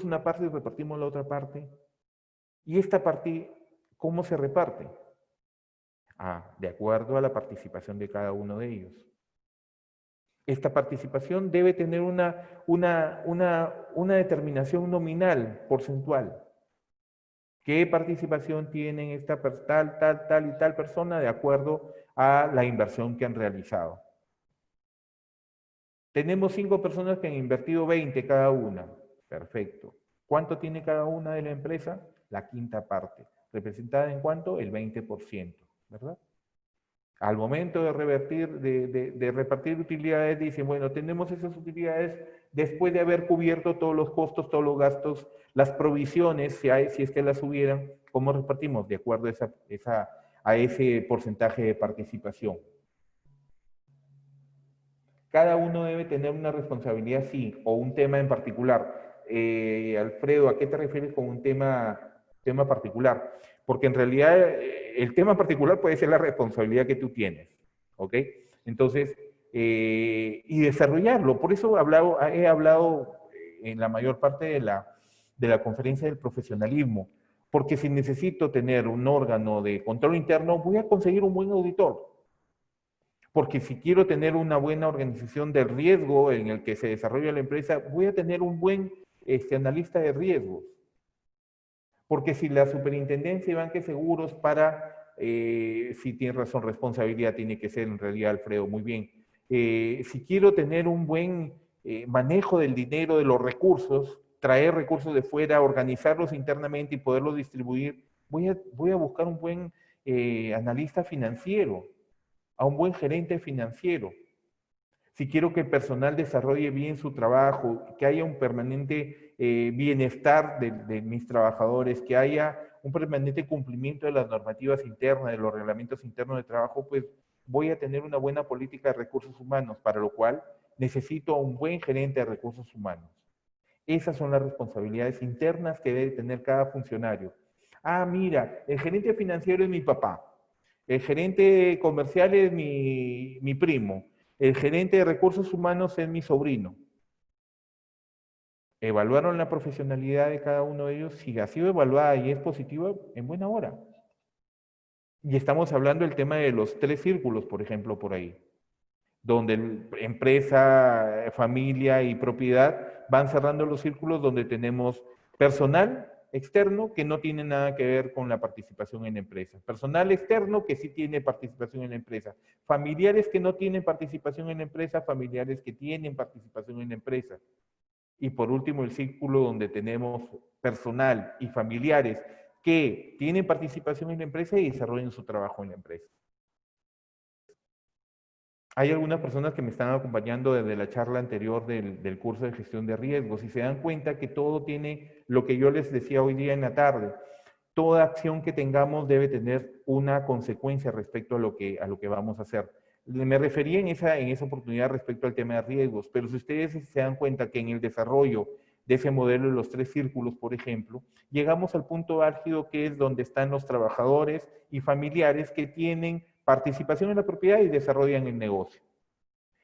S1: una parte y repartimos la otra parte. ¿Y esta parte cómo se reparte? De acuerdo a la participación de cada uno de ellos. Esta participación debe tener una determinación nominal, porcentual. ¿Qué participación tienen esta tal y tal persona de acuerdo a la inversión que han realizado? Tenemos 5 personas que han invertido 20 cada una. Perfecto. ¿Cuánto tiene cada una de la empresa? La quinta parte. ¿Representada en cuánto? El 20%, ¿verdad? Al momento de repartir utilidades, dicen, bueno, tenemos esas utilidades después de haber cubierto todos los costos, todos los gastos, las provisiones, si es que las hubieran, ¿cómo repartimos? De acuerdo a ese porcentaje de participación. Cada uno debe tener una responsabilidad, sí, o un tema en particular. Alfredo, ¿a qué te refieres con un tema particular? Porque en realidad el tema particular puede ser la responsabilidad que tú tienes, ¿ok? Entonces, y desarrollarlo. Por eso he hablado en la mayor parte de la conferencia del profesionalismo, porque si necesito tener un órgano de control interno, voy a conseguir un buen auditor. Porque si quiero tener una buena organización del riesgo en el que se desarrolla la empresa, voy a tener un buen analista de riesgos. Porque si la superintendencia y banques seguros si tiene razón, responsabilidad tiene que ser en realidad, Alfredo, muy bien. Si quiero tener un buen manejo del dinero, de los recursos, traer recursos de fuera, organizarlos internamente y poderlos distribuir, voy a buscar un buen analista financiero, a un buen gerente financiero. si quiero que el personal desarrolle bien su trabajo, que haya un permanente bienestar de mis trabajadores, que haya un permanente cumplimiento de las normativas internas, de los reglamentos internos de trabajo, pues voy a tener una buena política de recursos humanos, para lo cual necesito un buen gerente de recursos humanos. Esas son las responsabilidades internas que debe tener cada funcionario. Ah, mira, el gerente financiero es mi papá, el gerente comercial es mi primo, el gerente de recursos humanos es mi sobrino. Evaluaron la profesionalidad de cada uno de ellos. Si ha sido evaluada y es positiva, en buena hora. Y estamos hablando del tema de los 3 círculos, por ejemplo, por ahí, donde empresa, familia y propiedad van cerrando los círculos donde tenemos personal externo que no tiene nada que ver con la participación en la empresa, personal externo que sí tiene participación en la empresa, familiares que no tienen participación en la empresa, familiares que tienen participación en la empresa. Y por último, el círculo donde tenemos personal y familiares que tienen participación en la empresa y desarrollan su trabajo en la empresa. Hay algunas personas que me están acompañando desde la charla anterior del curso de gestión de riesgos y se dan cuenta que todo tiene lo que yo les decía hoy día en la tarde. Toda acción que tengamos debe tener una consecuencia respecto a lo que vamos a hacer. Me refería en esa oportunidad respecto al tema de riesgos, pero si ustedes se dan cuenta que en el desarrollo de ese modelo de los 3 círculos, por ejemplo, llegamos al punto álgido que es donde están los trabajadores y familiares que tienen participación en la propiedad y desarrollan el negocio.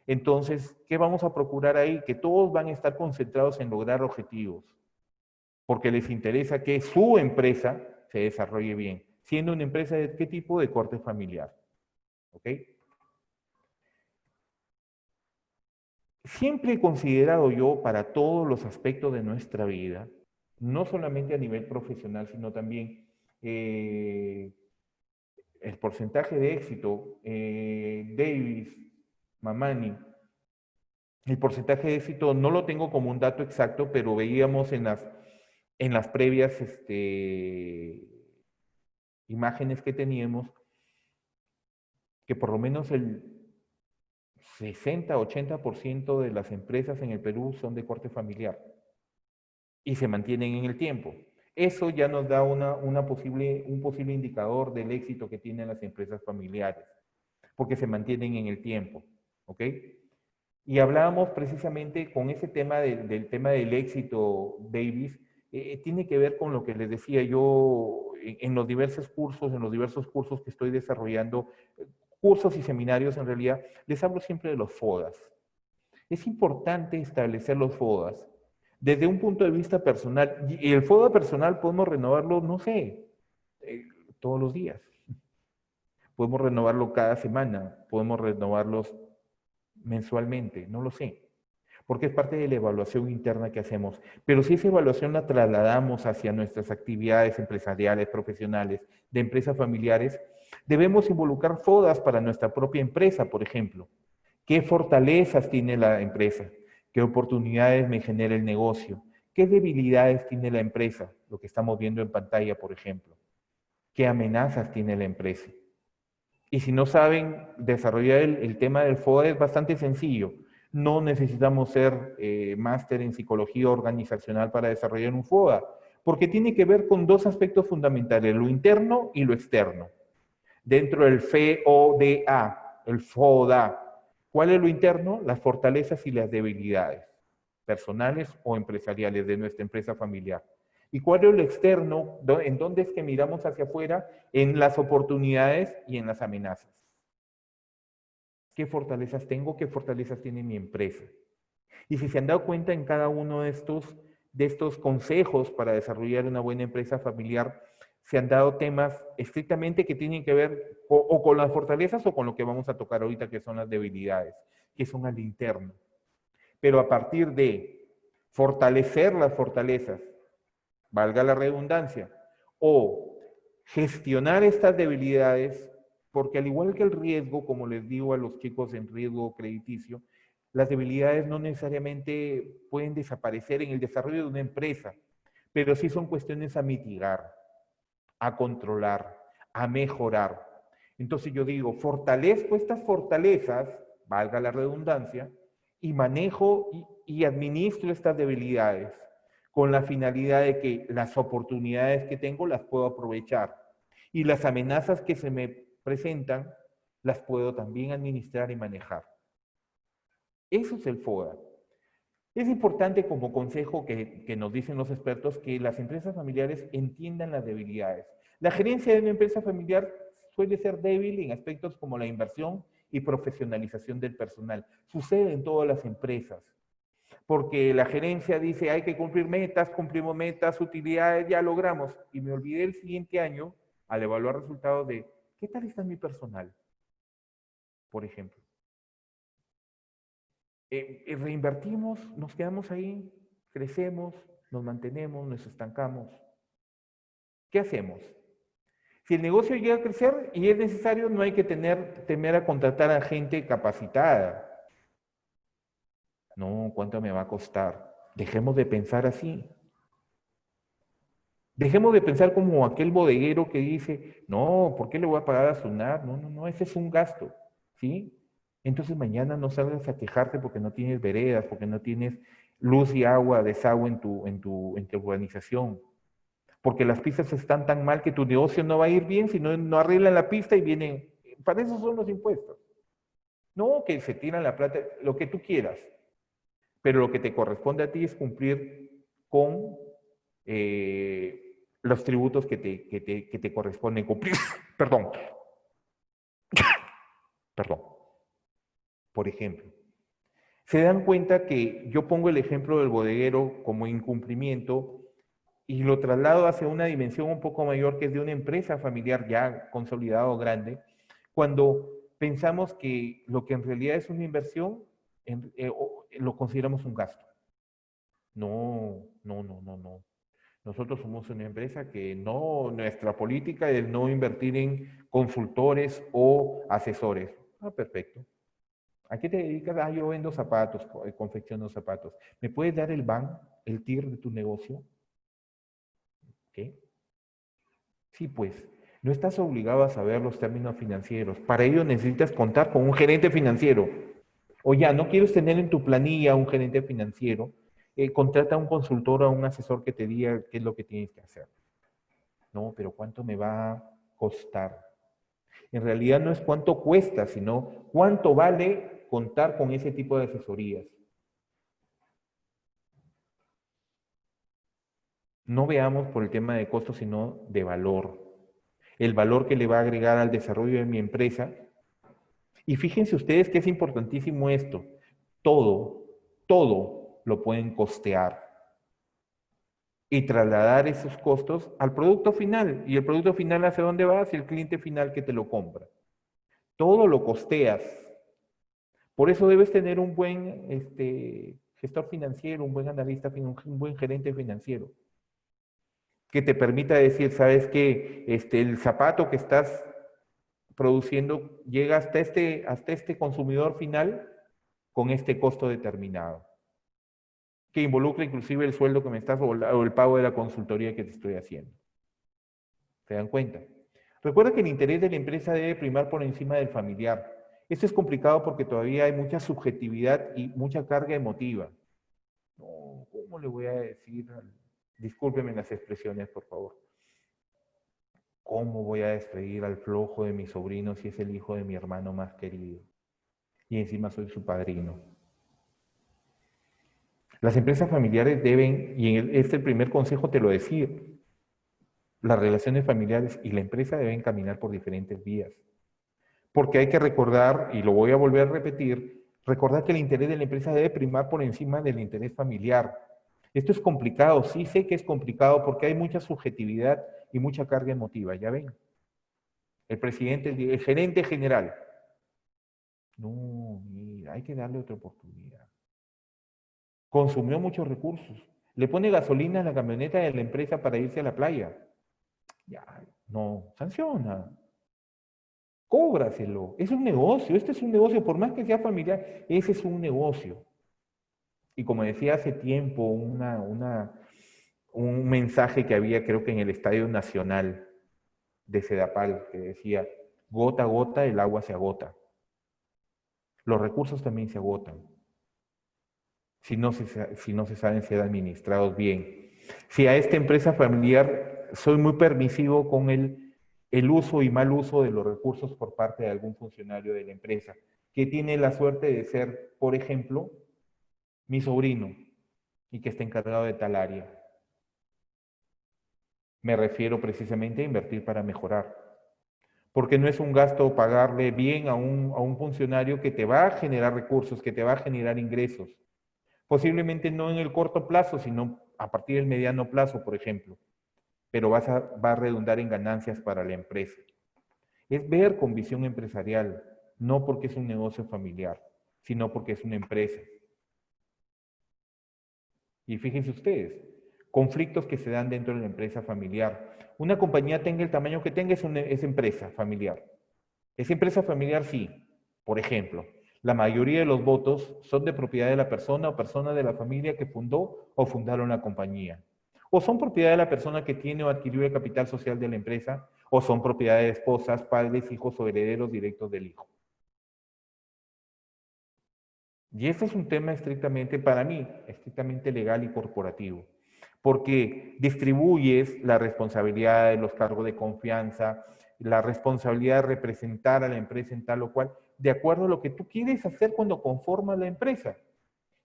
S1: Entonces, ¿qué vamos a procurar ahí? Que todos van a estar concentrados en lograr objetivos, porque les interesa que su empresa se desarrolle bien, siendo una empresa de qué tipo, de corte familiar. ¿Ok? Siempre he considerado yo para todos los aspectos de nuestra vida, no solamente a nivel profesional, sino también el porcentaje de éxito, Davis, Mamani, el porcentaje de éxito no lo tengo como un dato exacto, pero veíamos en las previas imágenes que teníamos que por lo menos el 60-80% de las empresas en el Perú son de corte familiar y se mantienen en el tiempo. Eso ya nos da un posible indicador del éxito que tienen las empresas familiares, porque se mantienen en el tiempo. ¿Ok? Y hablábamos precisamente con ese tema del tema del éxito, Davis, tiene que ver con lo que les decía yo en los diversos cursos que estoy desarrollando, cursos y seminarios en realidad, les hablo siempre de los FODAS. Es importante establecer los FODAS desde un punto de vista personal. Y el FODA personal podemos renovarlo, no sé, todos los días. Podemos renovarlo cada semana, podemos renovarlos mensualmente, no lo sé, porque es parte de la evaluación interna que hacemos. Pero si esa evaluación la trasladamos hacia nuestras actividades empresariales, profesionales, de empresas familiares, debemos involucrar FODAS para nuestra propia empresa, por ejemplo. ¿Qué fortalezas tiene la empresa? ¿Qué oportunidades me genera el negocio? ¿Qué debilidades tiene la empresa? Lo que estamos viendo en pantalla, por ejemplo. ¿Qué amenazas tiene la empresa? Y si no saben desarrollar el tema del FODA, es bastante sencillo. No necesitamos ser máster en psicología organizacional para desarrollar un FODA, porque tiene que ver con 2 aspectos fundamentales, lo interno y lo externo. Dentro del FODA, el FODA, ¿cuál es lo interno? Las fortalezas y las debilidades, personales o empresariales de nuestra empresa familiar. ¿Y cuál es lo externo? ¿En dónde es que miramos hacia afuera? En las oportunidades y en las amenazas. ¿Qué fortalezas tengo? ¿Qué fortalezas tiene mi empresa? Y si se han dado cuenta en cada uno de estos consejos para desarrollar una buena empresa familiar, se han dado temas estrictamente que tienen que ver o con las fortalezas o con lo que vamos a tocar ahorita, que son las debilidades, que son al interno. Pero a partir de fortalecer las fortalezas, valga la redundancia, o gestionar estas debilidades, porque al igual que el riesgo, como les digo a los chicos en riesgo crediticio, las debilidades no necesariamente pueden desaparecer en el desarrollo de una empresa, pero sí son cuestiones a mitigar, a controlar, a mejorar. Entonces yo digo, fortalezco estas fortalezas, valga la redundancia, y manejo y administro estas debilidades con la finalidad de que las oportunidades que tengo las puedo aprovechar y las amenazas que se me presentan las puedo también administrar y manejar. Eso es el FODA. Es importante como consejo que nos dicen los expertos que las empresas familiares entiendan las debilidades. La gerencia de una empresa familiar suele ser débil en aspectos como la inversión y profesionalización del personal. Sucede en todas las empresas, porque la gerencia dice hay que cumplir metas, cumplimos metas, utilidades, ya logramos. Y me olvidé el siguiente año, al evaluar resultados de ¿qué tal está mi personal? Por ejemplo. Reinvertimos, nos quedamos ahí, crecemos, nos mantenemos, nos estancamos. ¿Qué hacemos? Si el negocio llega a crecer y es necesario, no hay que temer a contratar a gente capacitada. No, ¿cuánto me va a costar? Dejemos de pensar así. Dejemos de pensar como aquel bodeguero que dice, no, ¿por qué le voy a pagar a SUNAT? No, no, no, ese es un gasto, ¿sí? Entonces mañana no salgas a quejarte porque no tienes veredas, porque no tienes luz y agua, desagüe en tu urbanización, porque las pistas están tan mal que tu negocio no va a ir bien si no arreglan la pista y vienen, para eso son los impuestos. No que se tiran la plata, lo que tú quieras, pero lo que te corresponde a ti es cumplir con los tributos que te corresponden cumplir. Perdón, perdón. Por ejemplo, se dan cuenta que yo pongo el ejemplo del bodeguero como incumplimiento y lo traslado hacia una dimensión un poco mayor que es de una empresa familiar ya consolidada o grande, cuando pensamos que lo que en realidad es una inversión lo consideramos un gasto. No, no, no, no, no. Nosotros somos una empresa que no, nuestra política es no invertir en consultores o asesores. Ah, perfecto. ¿A qué te dedicas? Ah, yo vendo zapatos, confecciono zapatos. ¿Me puedes dar el BAN, el TIR de tu negocio? ¿Qué? Sí, pues, no estás obligado a saber los términos financieros. Para ello necesitas contar con un gerente financiero. O ya, no quieres tener en tu planilla un gerente financiero, contrata a un consultor o a un asesor que te diga qué es lo que tienes que hacer. No, pero ¿cuánto me va a costar? En realidad no es cuánto cuesta, sino cuánto vale contar con ese tipo de asesorías. No veamos por el tema de costo, sino de valor. El valor que le va a agregar al desarrollo de mi empresa. Y fíjense ustedes que es importantísimo esto. Todo, todo lo pueden costear y trasladar esos costos al producto final. ¿Y el producto final hacia dónde va? Hacia el cliente final que te lo compra. Todo lo costeas. Por eso debes tener un buen gestor financiero, un buen analista, un buen gerente financiero, que te permita decir, sabes que el zapato que estás produciendo llega hasta este consumidor final con este costo determinado, que involucra inclusive el sueldo que me estás o el pago de la consultoría que te estoy haciendo. ¿Se dan cuenta? Recuerda que el interés de la empresa debe primar por encima del familiar. Esto es complicado porque todavía hay mucha subjetividad y mucha carga emotiva. No, ¿cómo le voy a decir? Discúlpeme las expresiones, por favor. ¿Cómo voy a despedir al flojo de mi sobrino si es el hijo de mi hermano más querido? Y encima soy su padrino. Las empresas familiares deben, y el primer consejo te lo decía, las relaciones familiares y la empresa deben caminar por diferentes vías. Porque hay que recordar, y lo voy a volver a repetir, recordar que el interés de la empresa debe primar por encima del interés familiar. Esto es complicado, sí sé que es complicado porque hay mucha subjetividad y mucha carga emotiva, ya ven. El presidente, el gerente general. No, mira, hay que darle otra oportunidad. Consumió muchos recursos. Le pone gasolina a la camioneta de la empresa para irse a la playa. Ya, no, sanciona. Cóbraselo. Es un negocio, este es un negocio, por más que sea familiar, ese es un negocio. Y como decía hace tiempo, un mensaje que había, creo que en el Estadio Nacional de Sedapal, que decía, gota a gota el agua se agota. Los recursos también se agotan. si no se saben ser administrados bien. Si a esta empresa familiar soy muy permisivo con el uso y mal uso de los recursos por parte de algún funcionario de la empresa, que tiene la suerte de ser, por ejemplo, mi sobrino y que está encargado de tal área. Me refiero precisamente a invertir para mejorar. Porque no es un gasto pagarle bien a un funcionario que te va a generar recursos, que te va a generar ingresos. Posiblemente no en el corto plazo, sino a partir del mediano plazo, por ejemplo. Pero va a redundar en ganancias para la empresa. Es ver con visión empresarial, no porque es un negocio familiar, sino porque es una empresa. Y fíjense ustedes, conflictos que se dan dentro de la empresa familiar. Una compañía tenga el tamaño que tenga, es empresa familiar. Es empresa familiar, sí. Por ejemplo, la mayoría de los votos son de propiedad de la persona o persona de la familia que fundó o fundaron la compañía. O son propiedad de la persona que tiene o adquirió el capital social de la empresa, o son propiedad de esposas, padres, hijos o herederos directos del hijo. Y este es un tema estrictamente, para mí, estrictamente legal y corporativo, porque distribuyes la responsabilidad de los cargos de confianza, la responsabilidad de representar a la empresa en tal o cual, de acuerdo a lo que tú quieres hacer cuando conformas la empresa.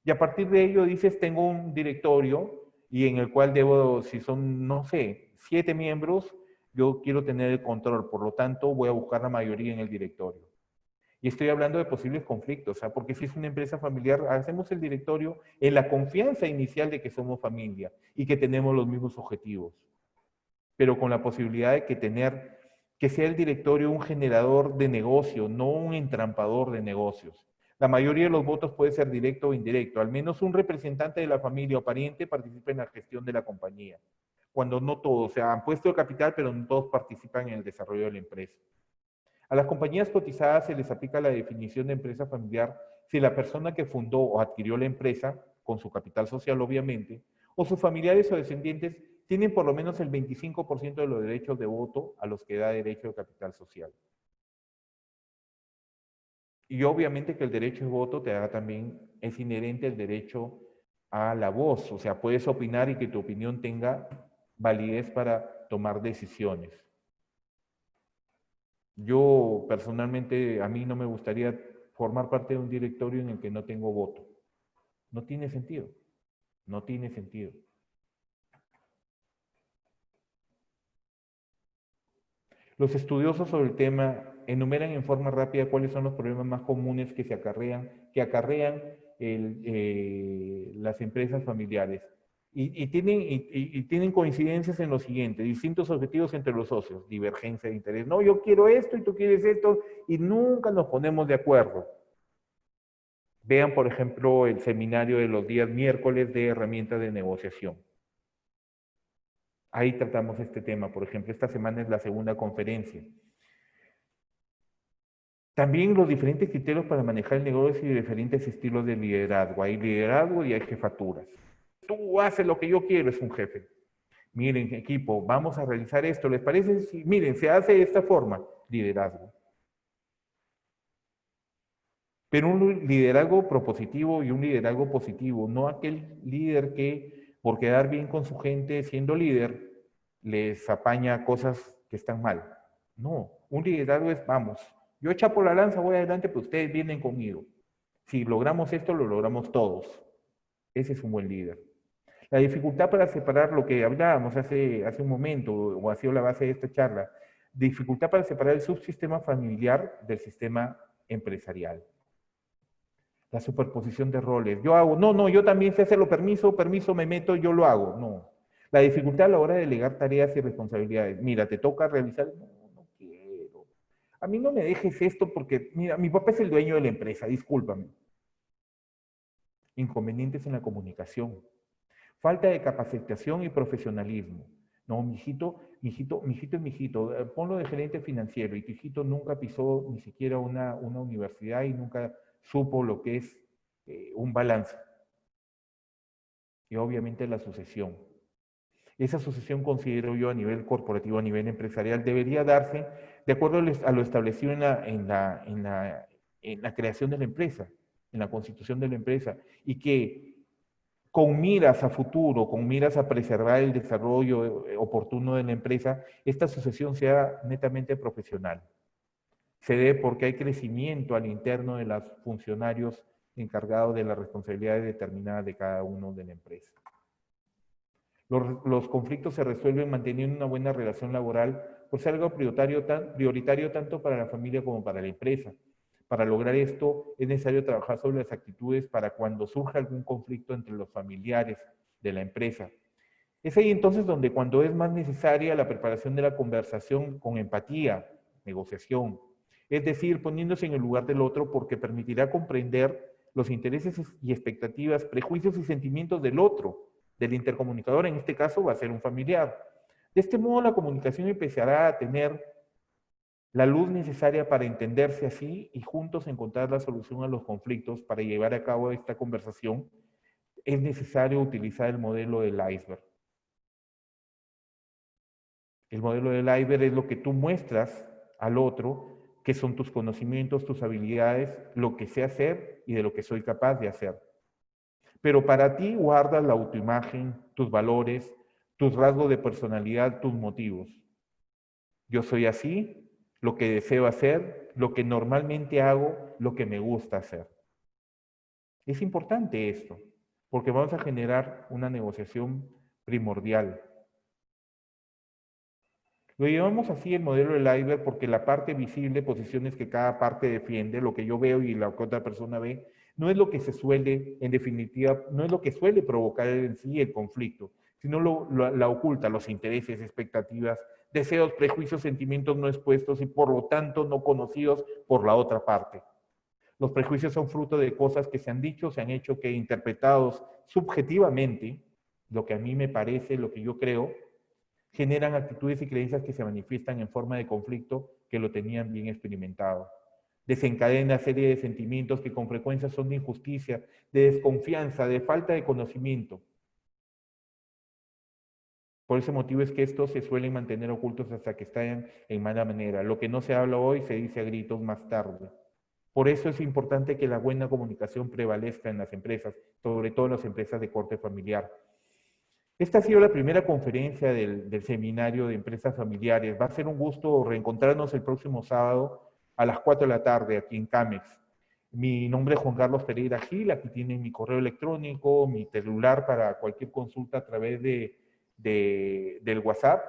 S1: Y a partir de ello dices, tengo un directorio y en el cual debo, si son, no sé, 7 miembros, yo quiero tener el control, por lo tanto voy a buscar la mayoría en el directorio. Y estoy hablando de posibles conflictos, ¿sabes? Porque si es una empresa familiar, hacemos el directorio en la confianza inicial de que somos familia y que tenemos los mismos objetivos, pero con la posibilidad de que sea el directorio un generador de negocio, no un entrampador de negocios. La mayoría de los votos puede ser directo o indirecto, al menos un representante de la familia o pariente participa en la gestión de la compañía, cuando no todos, o sea, han puesto el capital, pero no todos participan en el desarrollo de la empresa. A las compañías cotizadas se les aplica la definición de empresa familiar si la persona que fundó o adquirió la empresa, con su capital social obviamente, o sus familiares o descendientes tienen por lo menos el 25% de los derechos de voto a los que da derecho de capital social. Y obviamente que el derecho de voto te da también, es inherente el derecho a la voz, o sea, puedes opinar y que tu opinión tenga validez para tomar decisiones. Yo personalmente, a mí no me gustaría formar parte de un directorio en el que no tengo voto. No tiene sentido. No tiene sentido. Los estudiosos sobre el tema enumeran en forma rápida cuáles son los problemas más comunes que acarrean las empresas familiares. Y tienen coincidencias en lo siguiente: distintos objetivos entre los socios, divergencia de interés. No, yo quiero esto y tú quieres esto, y nunca nos ponemos de acuerdo. Vean, por ejemplo, el seminario de los días miércoles de herramientas de negociación. Ahí tratamos este tema. Por ejemplo, esta semana es la segunda conferencia. También los diferentes criterios para manejar el negocio y diferentes estilos de liderazgo. Hay liderazgo y hay jefaturas. Tú haces lo que yo quiero, es un jefe. Miren, equipo, vamos a realizar esto. ¿Les parece? Sí, miren, se hace de esta forma. Liderazgo. Pero un liderazgo propositivo y un liderazgo positivo, no aquel líder que por quedar bien con su gente siendo líder les apaña cosas que están mal. No, un liderazgo es, vamos, yo echo la lanza, voy adelante, pero ustedes vienen conmigo. Si logramos esto, lo logramos todos. Ese es un buen líder. La dificultad para separar lo que hablábamos hace un momento, o ha sido la base de esta charla, dificultad para separar el subsistema familiar del sistema empresarial. La superposición de roles. Yo hago, no, yo también sé hacerlo, permiso, me meto, yo lo hago. No. La dificultad a la hora de delegar tareas y responsabilidades. Mira, te toca realizar, no quiero. A mí no me dejes esto porque, mira, mi papá es el dueño de la empresa, discúlpame. Inconvenientes en la comunicación. Falta de capacitación y profesionalismo. No, mijito es mijito. Ponlo de gerente financiero y tu hijito nunca pisó ni siquiera una universidad y nunca supo lo que es un balance. Y obviamente la sucesión. Esa sucesión, considero yo, a nivel corporativo, a nivel empresarial, debería darse de acuerdo a lo establecido en la creación de la empresa, en la constitución de la empresa, y que con miras a futuro, con miras a preservar el desarrollo oportuno de la empresa, esta sucesión sea netamente profesional. Se debe porque hay crecimiento al interno de los funcionarios encargados de las responsabilidades determinadas de cada uno de la empresa. Los conflictos se resuelven manteniendo una buena relación laboral por ser algo prioritario tanto para la familia como para la empresa. Para lograr esto es necesario trabajar sobre las actitudes para cuando surja algún conflicto entre los familiares de la empresa. Es ahí entonces donde cuando es más necesaria la preparación de la conversación con empatía, negociación, es decir, poniéndose en el lugar del otro porque permitirá comprender los intereses y expectativas, prejuicios y sentimientos del otro, del intercomunicador, en este caso va a ser un familiar. De este modo la comunicación empezará a tener la luz necesaria para entenderse así y juntos encontrar la solución a los conflictos. Para llevar a cabo esta conversación es necesario utilizar el modelo del iceberg. El modelo del iceberg es lo que tú muestras al otro, que son tus conocimientos, tus habilidades, lo que sé hacer y de lo que soy capaz de hacer. Pero para ti guardas la autoimagen, tus valores, tus rasgos de personalidad, tus motivos. Yo soy así, lo que deseo hacer, lo que normalmente hago, lo que me gusta hacer. Es importante esto, porque vamos a generar una negociación primordial. Lo llevamos así el modelo del iceberg porque la parte visible, posiciones que cada parte defiende, lo que yo veo y la que otra persona ve, no es lo que se suele, en definitiva, no es lo que suele provocar en sí el conflicto, sino la oculta, los intereses, expectativas, deseos, prejuicios, sentimientos no expuestos y por lo tanto no conocidos por la otra parte. Los prejuicios son fruto de cosas que se han dicho, se han hecho, que interpretados subjetivamente, lo que a mí me parece, lo que yo creo, generan actitudes y creencias que se manifiestan en forma de conflicto que lo tenían bien experimentado. Desencadena una serie de sentimientos que con frecuencia son de injusticia, de desconfianza, de falta de conocimiento. Por ese motivo es que estos se suelen mantener ocultos hasta que estallan en mala manera. Lo que no se habla hoy se dice a gritos más tarde. Por eso es importante que la buena comunicación prevalezca en las empresas, sobre todo en las empresas de corte familiar. Esta ha sido la primera conferencia del seminario de empresas familiares. Va a ser un gusto reencontrarnos el próximo sábado a las 4 de la tarde aquí en CAMEX. Mi nombre es Juan Carlos Pereira Gil, aquí tienen mi correo electrónico, mi celular para cualquier consulta a través del WhatsApp.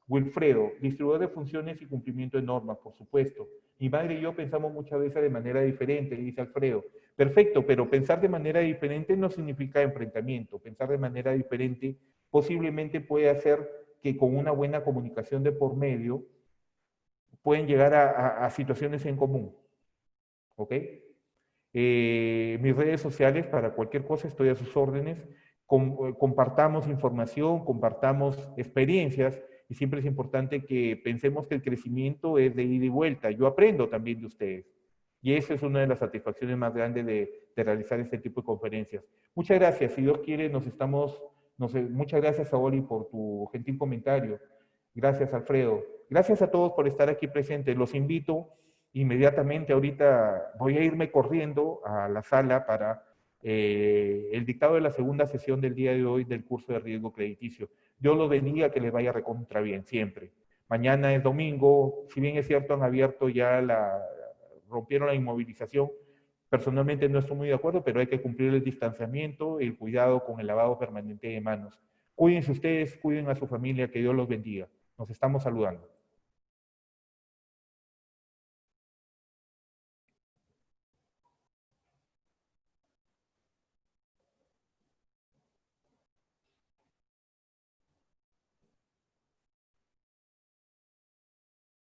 S1: Wilfredo, distribuidor de funciones y cumplimiento de normas, por supuesto. Mi madre y yo pensamos muchas veces de manera diferente, dice Alfredo. Perfecto, pero pensar de manera diferente no significa enfrentamiento. Pensar de manera diferente posiblemente puede hacer que con una buena comunicación de por medio pueden llegar a situaciones en común. ¿Ok? Mis redes sociales, para cualquier cosa estoy a sus órdenes. Compartamos información, compartamos experiencias y siempre es importante que pensemos que el crecimiento es de ida y vuelta. Yo aprendo también de ustedes. Y esa es una de las satisfacciones más grandes de realizar este tipo de conferencias. Muchas gracias. Si Dios quiere, muchas gracias a Oli por tu gentil comentario. Gracias, Alfredo. Gracias a todos por estar aquí presentes. Los invito inmediatamente. Ahorita voy a irme corriendo a la sala para el dictado de la segunda sesión del día de hoy del curso de riesgo crediticio. Yo los bendiga, que les vaya recontra bien, siempre. Mañana es domingo, si bien es cierto, han abierto ya rompieron la inmovilización. Personalmente no estoy muy de acuerdo, pero hay que cumplir el distanciamiento, el cuidado con el lavado permanente de manos. Cuídense ustedes, cuiden a su familia, que Dios los bendiga. Nos estamos saludando.